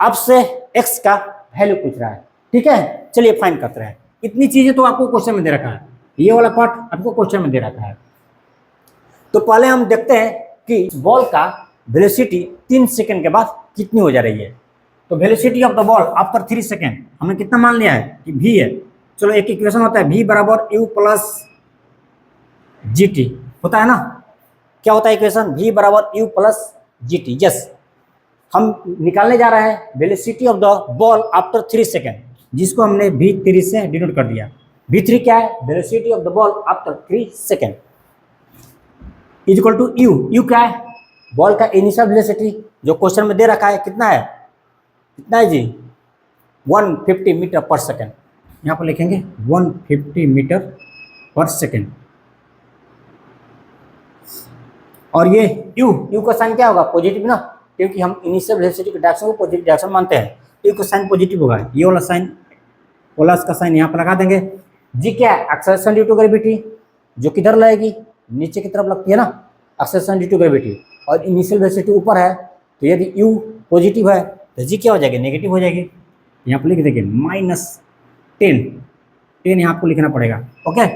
अब से x का वैल्यू पूछ रहा है, ठीक है। चलिए फाइंड करते हैं। इतनी चीजें तो आपको क्वेश्चन में दे रखा है, ये वाला पार्ट आपको क्वेश्चन में दे रखा है। तो पहले हम देखते हैं कि बॉल का वेलोसिटी 3 सेकंड के बाद कितनी हो जा रही है। तो velocity of the ball after 3 second हमने कितना मान लिया है कि v है। चलो एक इक्वेशन होता है v बराबर u प्लस gt, होता है ना। क्या होता है इक्वेशन? v बराबर u प्लस gt। यस, हम निकालने जा रहे हैं velocity of the ball after 3 second, जिसको हमने v3 से डिनोट कर दिया। v3 क्या है? Velocity of the ball after 3 second is equal to u। u क्या है? बॉल का इनिशियल वेलोसिटी जो क्वेश्चन में दे रखा है, कितना है? कितना है जी? 150 मीटर पर सेकंड। यहाँ पर लिखेंगे 150 मीटर पर सेकंड। और ये u का साइन क्या होगा? पॉजिटिव ना, क्योंकि हम इनिशियल वेलोसिटी के डायरेक्शन को पॉजिटिव डायरेक्शन मानते हैं। u का साइन पॉजिटिव होगा। ये वाला साइन, प्लस का साइन यहाँ पर लगा देंगे। g क्या है? एक्सेलरेशन ड्यू टू ग्रेविटी, जो किधर लगेगी? नीचे की तरफ लगती है ना, एक्सेलरेशन ड्यू टू ग्रेविटी। और इनिशियल वेलोसिटी ऊपर है, तो यदि u पॉजिटिव है तो g क्या हो जाएगी? नेगेटिव हो जाएगी। यहाँ पर लिख देंगे -10 यहाँ आपको लिखना पड़ेगा। ओके,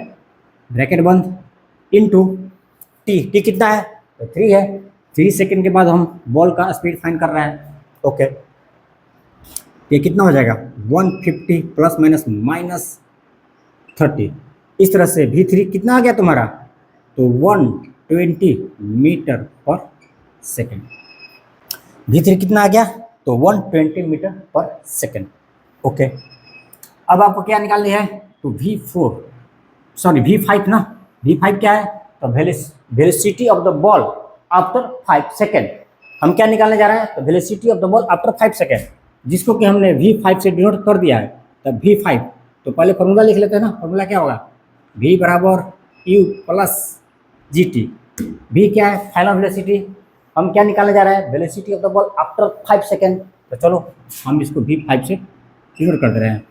ब्रैकेट बंद, इनटू t कितना है? तो 3 है। 3 सेकंड के बाद हम बॉल का स्पीड फाइंड कर रहे हैं। ओके, ये कितना हो जाएगा? 150 प्लस माइनस -30। इस तरह से v3 कितना आ गया तुम्हारा? तो 120 मीटर पर सेकंड। v3 कितना आ गया? तो 120 मीटर पर सेकंड। ओके, अब आपको क्या निकालनी है? तो v5 ना। v5 क्या है? तो velocity of the ball after 5 second. हम क्या निकालने जा रहे हैं? तो velocity of the ball after 5 second, जिसको कि हमने v5 से डिनोट कर दिया है। तो v5, तो पहले फॉर्मूला लिख लेते हैं ना। फॉर्मूला क्या होगा? v बराबर u प्लस gt। v क्या है? Final velocity. हम क्या निकालने जा रहे हैं? Velocity of the ball after 5 second. तो चलो हम इसको v5 से डिनोट कर दे रहे हैं।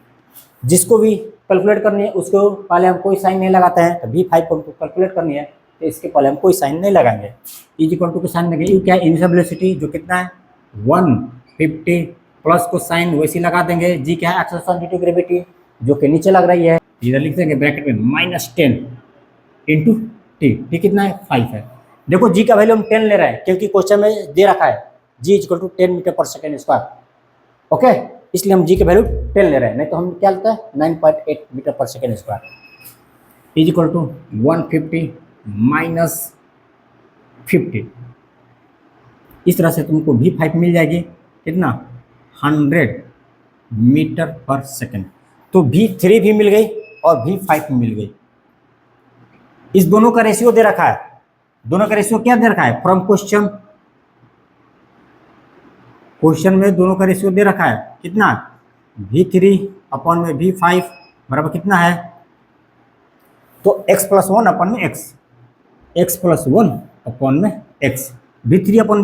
जिसको भी कैलकुलेट करनी है उसको पहले हम कोई साइन नहीं लगाते हैं। तो v5 को हमको कैलकुलेट करनी है, तो इसके पहले हम कोई साइन नहीं लगाएंगे। इज इक्वल टू के साइन लगे। यू क्या है? इनिशियल वेलोसिटी जो कितना है? 150 प्लस को साइन वैसे ही लगा देंगे। जी क्या है? एक्सेलरेशन ड्यू टू ग्रेविटी, जो कि नीचे लग रही है। इधर लिख देंगे ब्रैकेट में -10 इंटू टी कितना है? 5 है। देखो जी का वैल्यू हम 10 ले रहे हैं, क्योंकि क्वेश्चन में दे रखा है जी is equal to 10 metre per second square. Okay, इसलिए हम जी के वैल्यू 10 ले रहे हैं, नहीं तो हम क्या लेते हैं? 9.8 metre per second square is equal to 150 minus 50। इस तरह से तुमको v5 मिल जाएगी कितना? 100 मीटर पर सेकेंड। तो v3 भी मिल गई और v5 भी मिल गई। इस दोनों का रेशियो दे रखा है। दोनों का रेशियो क्या दे रखा है? फ्रॉम क्वेश्चन में दोनों का रेशियो दे रखा है कितना? v3 अपॉन में v5 बराबर कितना है? तो x प्लस 1 अपॉन में x, x प्लस 1 अपॉन में x। v3 अपॉन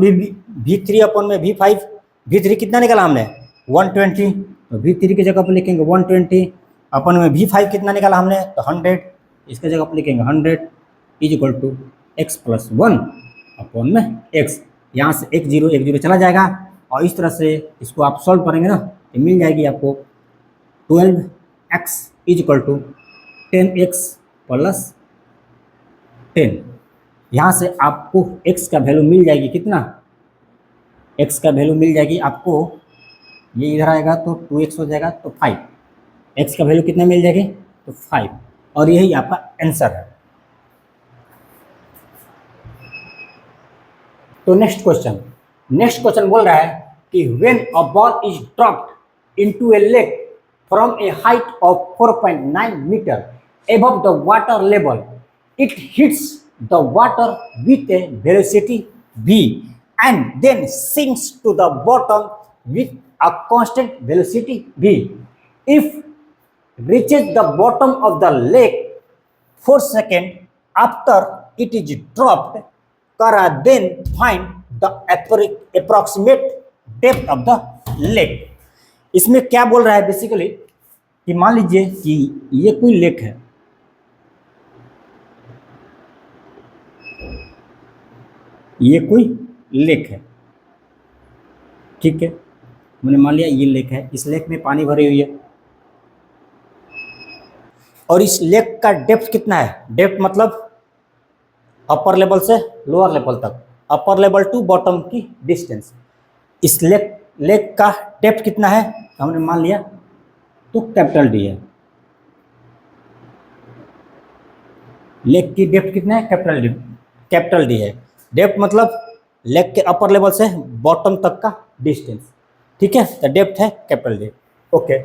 में v5, v3 कितना निकाला हमने? 120। तो v3 की जगह पर लिखेंगे 120 अपॉन में v5 कितना निकाला हमने? तो 100। इसके जगह पर लिखेंगे 100 is equal to x plus 1 upon में x। यहाँ से एक जीरो चला जाएगा, और इस तरह से इसको आप सॉल्व करेंगे ना, तो मिल जाएगी आपको 12x is equal to 10x plus 10। यहाँ से आपको x का वैल्यू मिल जाएगी कितना? x का वैल्यू मिल जाएगी आपको, ये इधर आएगा तो 2x हो जाएगा, तो 5। x का वैल्यू कितना मिल जाएगी? तो 5। और यही आपका आंसर है। तो नेक्स्ट क्वेश्चन बोल रहा है कि when a ball is dropped into a lake from a height of 4.9 metre above the water level, it hits the water with a velocity v and then sinks to the bottom with a constant velocity v. If reaches the bottom of the lake 4 seconds after it is dropped, Kara then find the approximate depth of the lake. इसमें क्या बोल रहा है basically कि मान लीजिए कि ये कोई लेक है, ये कोई लेक है, ठीक है, मैंने मान लिया ये लेक है, इस लेक में पानी भरी हुई है और इस लेक का डेप्थ कितना है? डेप्थ मतलब अपर लेवल से लोअर लेवल तक, अपर लेवल टू बॉटम की डिस्टेंस। इस लेक का डेप्थ कितना है? हमने मान लिया तो कैपिटल डी है। लेक की डेप्थ कितना है? कैपिटल डी है। डेप्थ मतलब लेक के अपर लेवल से बॉटम तक का डिस्टेंस, ठीक है, तो डेप्थ है कैपिटल डी। ओके,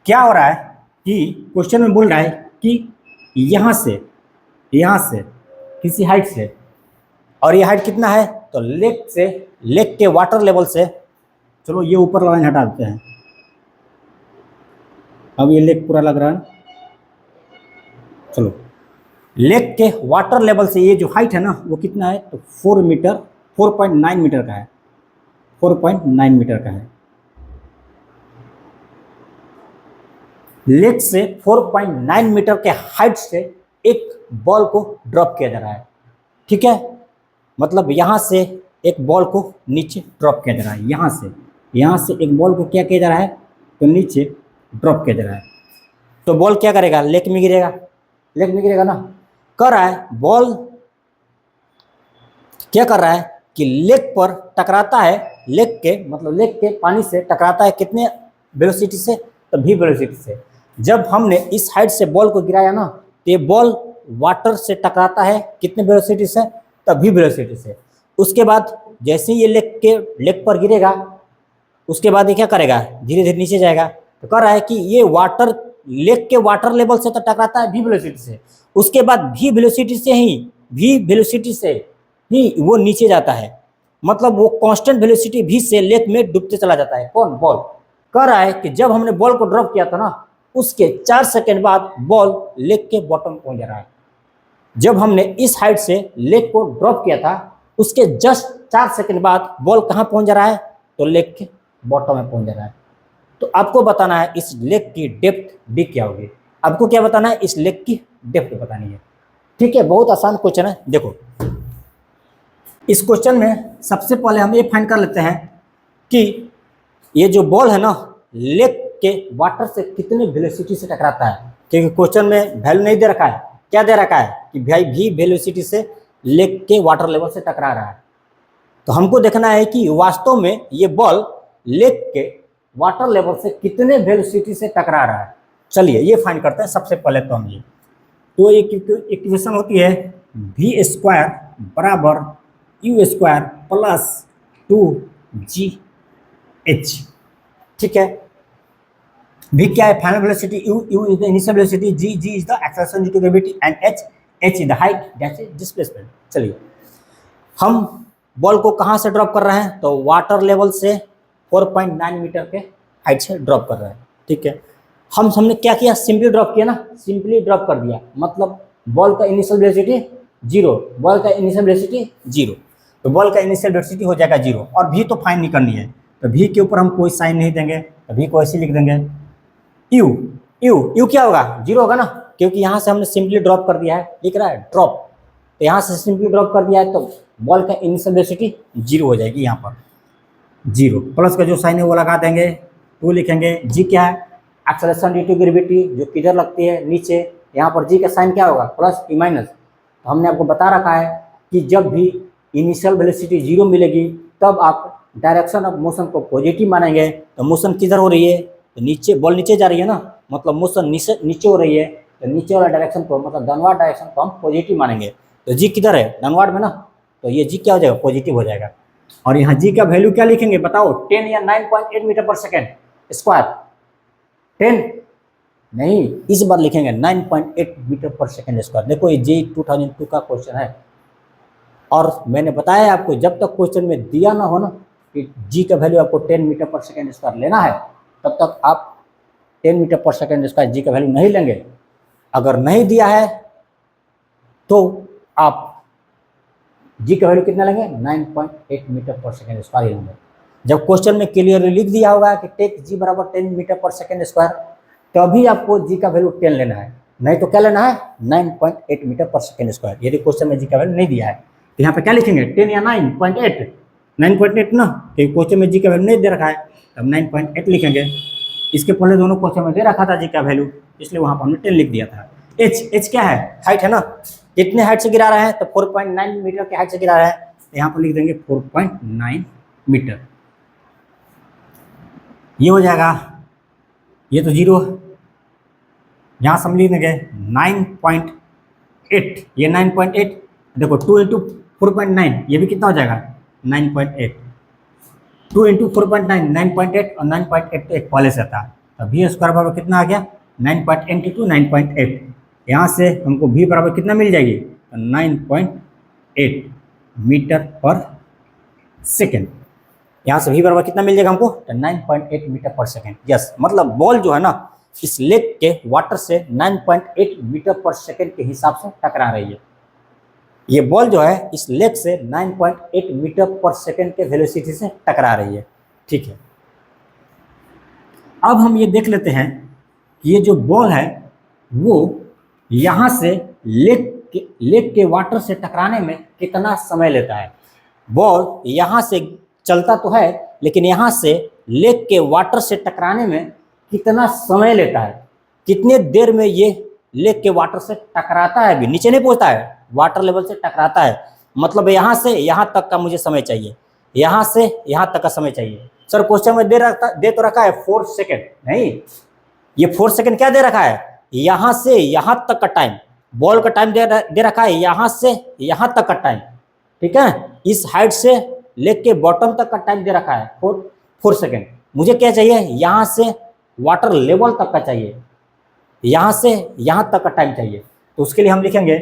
क्या हो रहा है कि क्वेश्चन में बोल रहा है कि यहाँ से किसी हाइट से, और ये हाइट कितना है? तो लेक के वाटर लेवल से, चलो ये ऊपर लाइन हटा देते हैं, अब ये लेक पूरा लग रहा है, चलो लेक के वाटर लेवल से ये जो हाइट है ना वो कितना है? तो 4.9 मीटर का है, 4.9 मीटर का है। लेक से 4.9 मीटर के हाइट से एक बॉल को ड्रॉप किया जा रहा है, ठीक है, मतलब यहाँ से एक बॉल को नीचे ड्रॉप किया जा रहा है, यहाँ से एक बॉल को क्या किया जा रहा है? तो नीचे ड्रॉप किया जा रहा है। तो बॉल क्या करेगा? लेक में गिरेगा ना। कर रहा है बॉल क्या कर रहा है कि लेक पर टकराता है, लेक के पानी से टकराता है कितने वेलोसिटी से? तो v वेलोसिटी से। जब हमने इस हाइट से बॉल को गिराया ना तो ये बॉल वाटर से टकराता है कितने वेलोसिटी से? तो v वेलोसिटी से। उसके बाद जैसे ही ये लेक पर गिरेगा उसके बाद ये क्या करेगा? धीरे धीरे नीचे जाएगा। तो कह रहा है कि ये लेक के वाटर लेवल से तो टकराता है v वेलोसिटी से, उसके बाद v वेलोसिटी से ही वो नीचे जाता है, मतलब वो कांस्टेंट वेलोसिटी v से लेक में डूबते चला जाता है। कौन? बॉल। कह रहा है कि जब हमने बॉल को ड्रॉप किया था ना उसके 4 सेकंड बाद बॉल लेक के बॉटम पहुंच जा रहा है। जब हमने इस हाइट से लेक को ड्रॉप किया था उसके जस्ट 4 सेकंड बाद बॉल कहाँ पहुंच जा रहा है? तो लेक के बॉटम में पहुंच जा रहा है। तो आपको बताना है इस लेक की डेप्थ डी क्या होगी। आपको क्या बताना है? इस लेक की डेप्थ बतानी है, ठीक है। बहुत आसान क्वेश्चन है। देखो इस क्वेश्चन में सबसे पहले हम ये फाइंड कर लेते हैं कि ये जो बॉल है ना लेक के वाटर से कितने वेलोसिटी से टकराता है, क्योंकि क्वेश्चन में वैल्यू नहीं दे रखा है। क्या दे रखा है? कि भाई v वेलोसिटी से लेक के वाटर लेवल से टकरा रहा है। तो हमको देखना है कि वास्तव में ये बॉल लेक के वाटर लेवल से कितने वेलोसिटी से टकरा रहा है। चलिए ये फाइंड करते हैं सबसे पहले। तो हम ये तो एक इक्वेशन होती है v स्क्वायर बराबर u स्क्वायर प्लस 2gh, ठीक है। v क्या है? Final velocity, u is the initial velocity, g is the acceleration due to gravity and h is the height that is displacement. चलिए हम बॉल को कहाँ से ड्रॉप कर रहे हैं? तो वाटर लेवल से 4.9 मीटर के हाइट से ड्रॉप कर रहे हैं, ठीक है। हमने क्या किया? सिंपली ड्रॉप किया ना, सिंपली ड्रॉप कर दिया, मतलब बॉल का इनिशियल वेलोसिटी 0, बॉल का इनिशियल वेलोसिटी 0, तो बॉल का इनिशियल वेलोसिटी हो जाएगा 0। और v तो फाइंड नहीं करनी है, तो v के ऊपर हम कोई साइन नहीं देंगे, तो v को ऐसे लिख देंगे u क्या होगा? 0 होगा ना, क्योंकि यहाँ से हमने सिंपली ड्रॉप कर दिया है, लिख रहा है ड्रॉप, तो यहाँ से सिंपली ड्रॉप कर दिया है तो बॉल का इनिशियल वेलोसिटी 0 हो जाएगी। यहाँ पर 0 प्लस का जो साइन है वो लगा देंगे, 2 लिखेंगे। g क्या है? एक्सेलरेशन ड्यू टू ग्रेविटी, जो किधर लगती है? नीचे। यहाँ पर g का साइन क्या होगा? Plus E minus. तो हमने आपको बता रखा है कि जब भी इनिशियल वेलोसिटी 0 मिलेगी तब आप डायरेक्शन ऑफ मोशन को पॉजिटिव मानेंगे। तो मोशन किधर हो रही है? तो नीचे, बॉल नीचे जा रही है ना, मतलब मोशन नीचे हो रही है, तो नीचे वाला डायरेक्शन को, मतलब डाउनवर्ड डायरेक्शन को हम पॉजिटिव मानेंगे। तो जी किधर है? डाउनवर्ड में ना, तो ये जी क्या हो जाएगा? पॉजिटिव हो जाएगा। और यहाँ जी का वैल्यू क्या लिखेंगे बताओ? 10 या 9.8 मीटर पर सेकेंड स्क्वायर। 10 नहीं, इस बार लिखेंगे 9.8 मीटर पर सेकेंड स्क्वायर। देखो ये जी 2002 का क्वेश्चन है, और मैंने बताया आपको जब तक क्वेश्चन में दिया ना हो ना कि जी का वैल्यू आपको 10 मीटर पर सेकेंड स्क्वायर लेना है, तब तक आप 10 मीटर पर सेकेंड स्क्वायर जी का वैल्यू नहीं लेंगे। अगर नहीं दिया है तो आप जी का वैल्यू कितना लेंगे? 9.8 मीटर पर सेकेंड स्क्वायर लेंगे। जब क्वेश्चन में क्लियरली लिख दिया होगा कि टेक जी बराबर 10 मीटर पर सेकेंड स्क्वायर, तभी आपको जी का वैल्यू 10 लेना है, नहीं तो क्या लेना है? 9.8 मीटर पर सेकेंड स्क्वायर। यदि क्वेश्चन में जी का वैल्यू नहीं दिया है तो यहाँ पे क्या लिखेंगे? 10 या 9.8, 9.8 ना, तो क्वेश्चन में जी का वैल्यू नहीं दे रखा है, तब 9.8 लिखेंगे। इसके पहले दोनों क्वेश्चन में दे रखा था जी का वैल्यू, इसलिए वहाँ पर हमने 10 लिख दिया था। एच क्या है? हाइट है ना, कितने हाइट से गिरा रहा है? तो 4.9 मीटर के हाइट से गिरा रहा है, तो यहाँ पर लिख देंगे 4.9 मीटर। ये हो जाएगा, ये तो 0, यहाँ से हम लिख देंगे 9.8, ये 9.8, देखो 2 इंटू 4.9, ये भी कितना हो जाएगा 9.8, 2 इंटू 4.9 9.8, और 9.8 एक पहले से था, तो भी स्क्वायर बराबर कितना आ गया 9.8 इंटू 9.8, यहाँ से हमको भी बराबर कितना मिल जाएगी, तो 9.8 मीटर पर सेकेंड। यहाँ से भी बराबर कितना मिल जाएगा हमको, तो 9.8 मीटर पर सेकेंड। यस, मतलब बॉल जो है ना इस लेक के वाटर से 9.8 मीटर पर सेकेंड के हिसाब से टकरा रही है। ये बॉल जो है इस लेक से 9.8 मीटर पर सेकेंड के वेलोसिटी से टकरा रही है। ठीक है, अब हम ये देख लेते हैं कि ये जो बॉल है वो यहाँ से लेक के वाटर से टकराने में कितना समय लेता है। बॉल यहाँ से चलता तो है, लेकिन यहाँ से लेक के वाटर से टकराने में कितना समय लेता है, कितने देर में ये लेक के वाटर से टकराता है, भी नीचे नहीं पहुँचता है, वाटर लेवल से टकराता है। मतलब यहाँ से यहाँ तक का मुझे समय चाहिए, यहाँ से यहाँ तक का समय चाहिए। सर क्वेश्चन में दे तो रखा है 4 सेकेंड, नहीं, ये 4 सेकेंड क्या दे रखा है, यहाँ से यहाँ तक का टाइम, बॉल का टाइम दे रखा है यहाँ से यहाँ तक का टाइम। ठीक है, इस हाइट से लेक के बॉटम तक का टाइम दे रखा है 4 सेकेंड। मुझे क्या चाहिए, यहाँ से वाटर लेवल तक का चाहिए, यहाँ से यहाँ तक का टाइम चाहिए। तो उसके लिए हम लिखेंगे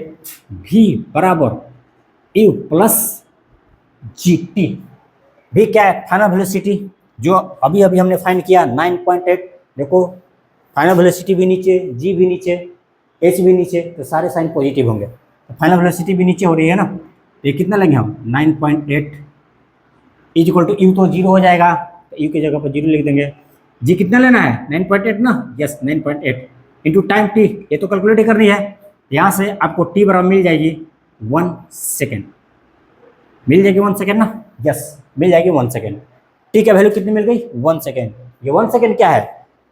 v बराबर u प्लस जी टी। भी क्या है, फाइनल वेलोसिटी, जो अभी हमने फाइंड किया 9.8। देखो फाइनल वेलोसिटी भी नीचे, g भी नीचे, h भी नीचे, तो सारे साइन पॉजिटिव होंगे, तो फाइनल वेलोसिटी भी नीचे हो रही है ना। तो ये कितना लेंगे हम 9.8 इज इक्वल टू u, तो 0 हो जाएगा, तो u की जगह पर 0 लिख देंगे। जी कितना लेना है 9.8 ना, यस 9.8 इंटू टाइम t, ये तो कैलकुलेट करनी है। यहाँ से आपको t बराबर मिल जाएगी 1 सेकेंड, मिल जाएगी 1 सेकेंड ना, यस मिल जाएगी 1 सेकेंड। t का वैल्यू कितनी मिल गई 1 सेकेंड। ये 1 सेकेंड क्या है,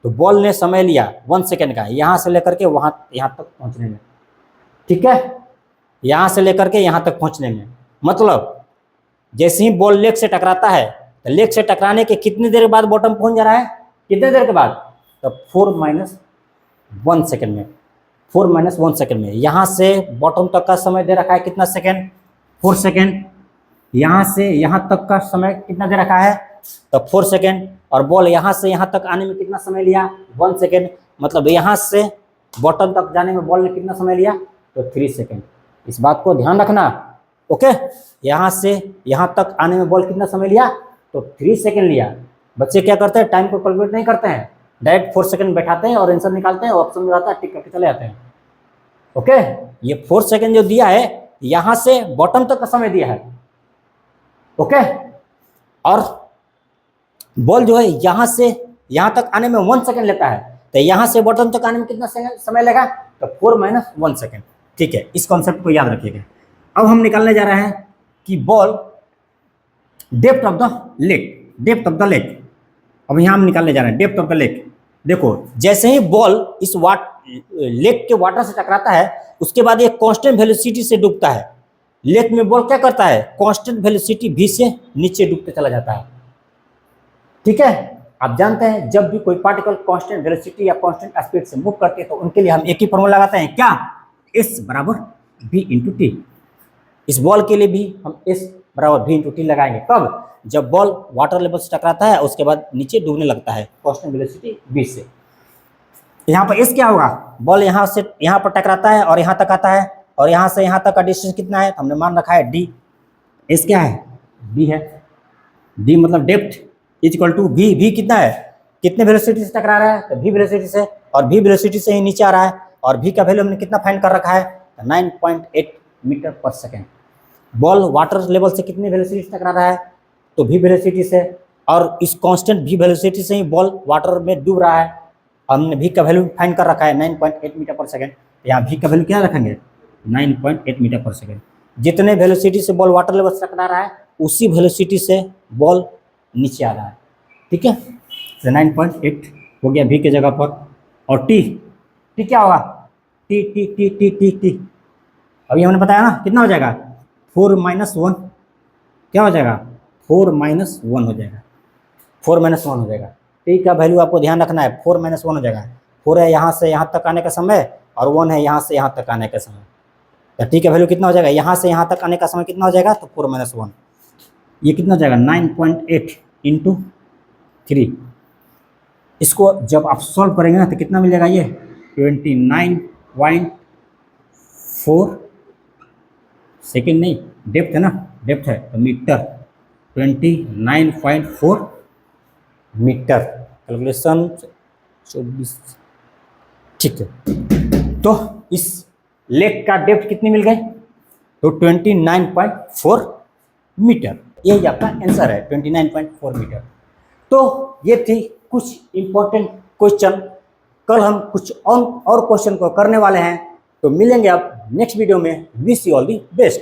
तो बॉल ने समय लिया 1 सेकेंड का, यहाँ से लेकर के यहाँ तक पहुँचने में। ठीक है, यहाँ से लेकर के यहाँ तक पहुँचने में, मतलब जैसे ही बॉल लेग से टकराता है, तो लेग से टकराने के कितनी देर बाद बॉटम पहुँच जा रहा है, कितने देर के बाद, तो 4 - 1 सेकेंड में, 4 - 1 सेकेंड में। यहाँ से बॉटम तक का समय दे रखा है कितना सेकेंड, 4 सेकेंड। यहाँ से यहाँ तक का समय कितना दे रखा है, तो 4 सेकेंड। और बॉल यहाँ से यहाँ तक आने में कितना समय लिया 1 सेकेंड, मतलब यहाँ से बॉटम तक जाने में बॉल ने कितना समय लिया, तो 3 सेकेंड। इस बात को ध्यान रखना, ओके। यहाँ से यहाँ तक आने में बॉल कितना समय लिया, तो 3 सेकेंड लिया। बच्चे क्या करते हैं, टाइम को कैलकुलेट नहीं करते हैं, डायरेक्ट 4 सेकेंड बैठाते हैं और आंसर निकालते हैं, ऑप्शन में रहता है टिक करके चले जाते हैं। ओके, ये 4 सेकेंड जो दिया है, यहाँ से बॉटम तक का समय दिया है, ओके। और बॉल जो है यहाँ से यहाँ तक आने में 1 सेकेंड लेता है, तो यहाँ से बॉटम तक आने में कितना समय लेगा, तो 4 - 1 सेकेंड। ठीक है, इस कॉन्सेप्ट को याद रखिएगा। अब हम निकालने जा रहे हैं कि ball depth of the lake, अब यहाँ हम निकालने जा रहे हैं डेप्थ ऑफ द लेक। देखो जैसे ही बॉल इस लेक के वाटर से टकराता है, उसके बाद ये कांस्टेंट वेलोसिटी से डूबता है। लेक में बॉल क्या करता है, कांस्टेंट वेलोसिटी v से नीचे डूबते चला जाता है। ठीक है, आप जानते हैं जब भी कोई पार्टिकल कांस्टेंट वेलोसिटी या कांस्टेंट स्पीड से मूव करते हैं, तो उनके लिए हम एक ही फॉर्मूला लगाते हैं, क्या, s बराबर v इंटू टी। इस बॉल के लिए भी हम s बराबर v इंटू टी लगाएंगे। कब, जब बॉल वाटर लेवल से टकराता है, उसके बाद नीचे डूबने लगता है कांस्टेंट वेलोसिटी v से। यहाँ पर s क्या होगा, बॉल यहाँ से यहाँ पर टकराता है और यहाँ तक आता है, और यहाँ से यहाँ तक का डिस्टेंस कितना है, तो हमने मान रखा है d। s क्या है, v है, d मतलब depth is equal to v कितना है, कितने वेलोसिटी से टकरा रहा है, तो v वेलोसिटी से, और v वेलोसिटी से ही नीचे आ रहा है, और v का वैल्यू हमने कितना फाइंड कर रखा है, 9.8 metre per second. Ball water level से कितनी वेलोसिटी से टकरा रहा है, तो v वेलोसिटी से, और इस कांस्टेंट v वेलोसिटी से ही बॉल वाटर में डूब रहा है। हमने v का वैल्यू फाइंड कर रखा है 9.8 मीटर पर सेकेंड। यहाँ v का वैल्यू क्या रखेंगे, 9.8 मीटर पर सेकेंड। जितने वेलोसिटी से बॉल वाटर लेवल से टकरा रहा है, उसी वेलोसिटी से बॉल नीचे आ रहा है। ठीक है, तो 9.8 हो गया v के जगह पर। और t, t क्या होगा, t t t t t t अभी हमने बताया ना, कितना हो जाएगा 4 - 1, क्या हो जाएगा 4 - 1 हो जाएगा, 4 - 1 हो जाएगा। टी का वैल्यू आपको ध्यान रखना है, 4 - 1 हो जाएगा। 4 है यहाँ से यहाँ तक आने का समय और 1 है यहाँ से यहाँ तक आने का समय। तो टी का वैल्यू कितना हो जाएगा, यहाँ से यहाँ तक आने का समय कितना हो जाएगा, तो 4 - 1, ये कितना हो जाएगा 9.8 × 3। इसको जब आप सॉल्व करेंगे ना तो कितना मिल जाएगा, ये 29.4 सेकेंड, नहीं डेप्थ है ना, डेप्थ है तो मीटर, 29.4 मीटर। कैलकुलेशन 24, ठीक है। तो इस लेक का डेप्थ कितनी मिल गई, तो 29.4 मीटर, यही आपका आंसर है 29.4 मीटर। तो ये थी कुछ इंपॉर्टेंट क्वेश्चन। कल हम कुछ और क्वेश्चन को करने वाले हैं, तो मिलेंगे अब नेक्स्ट वीडियो में। Wish you all the best.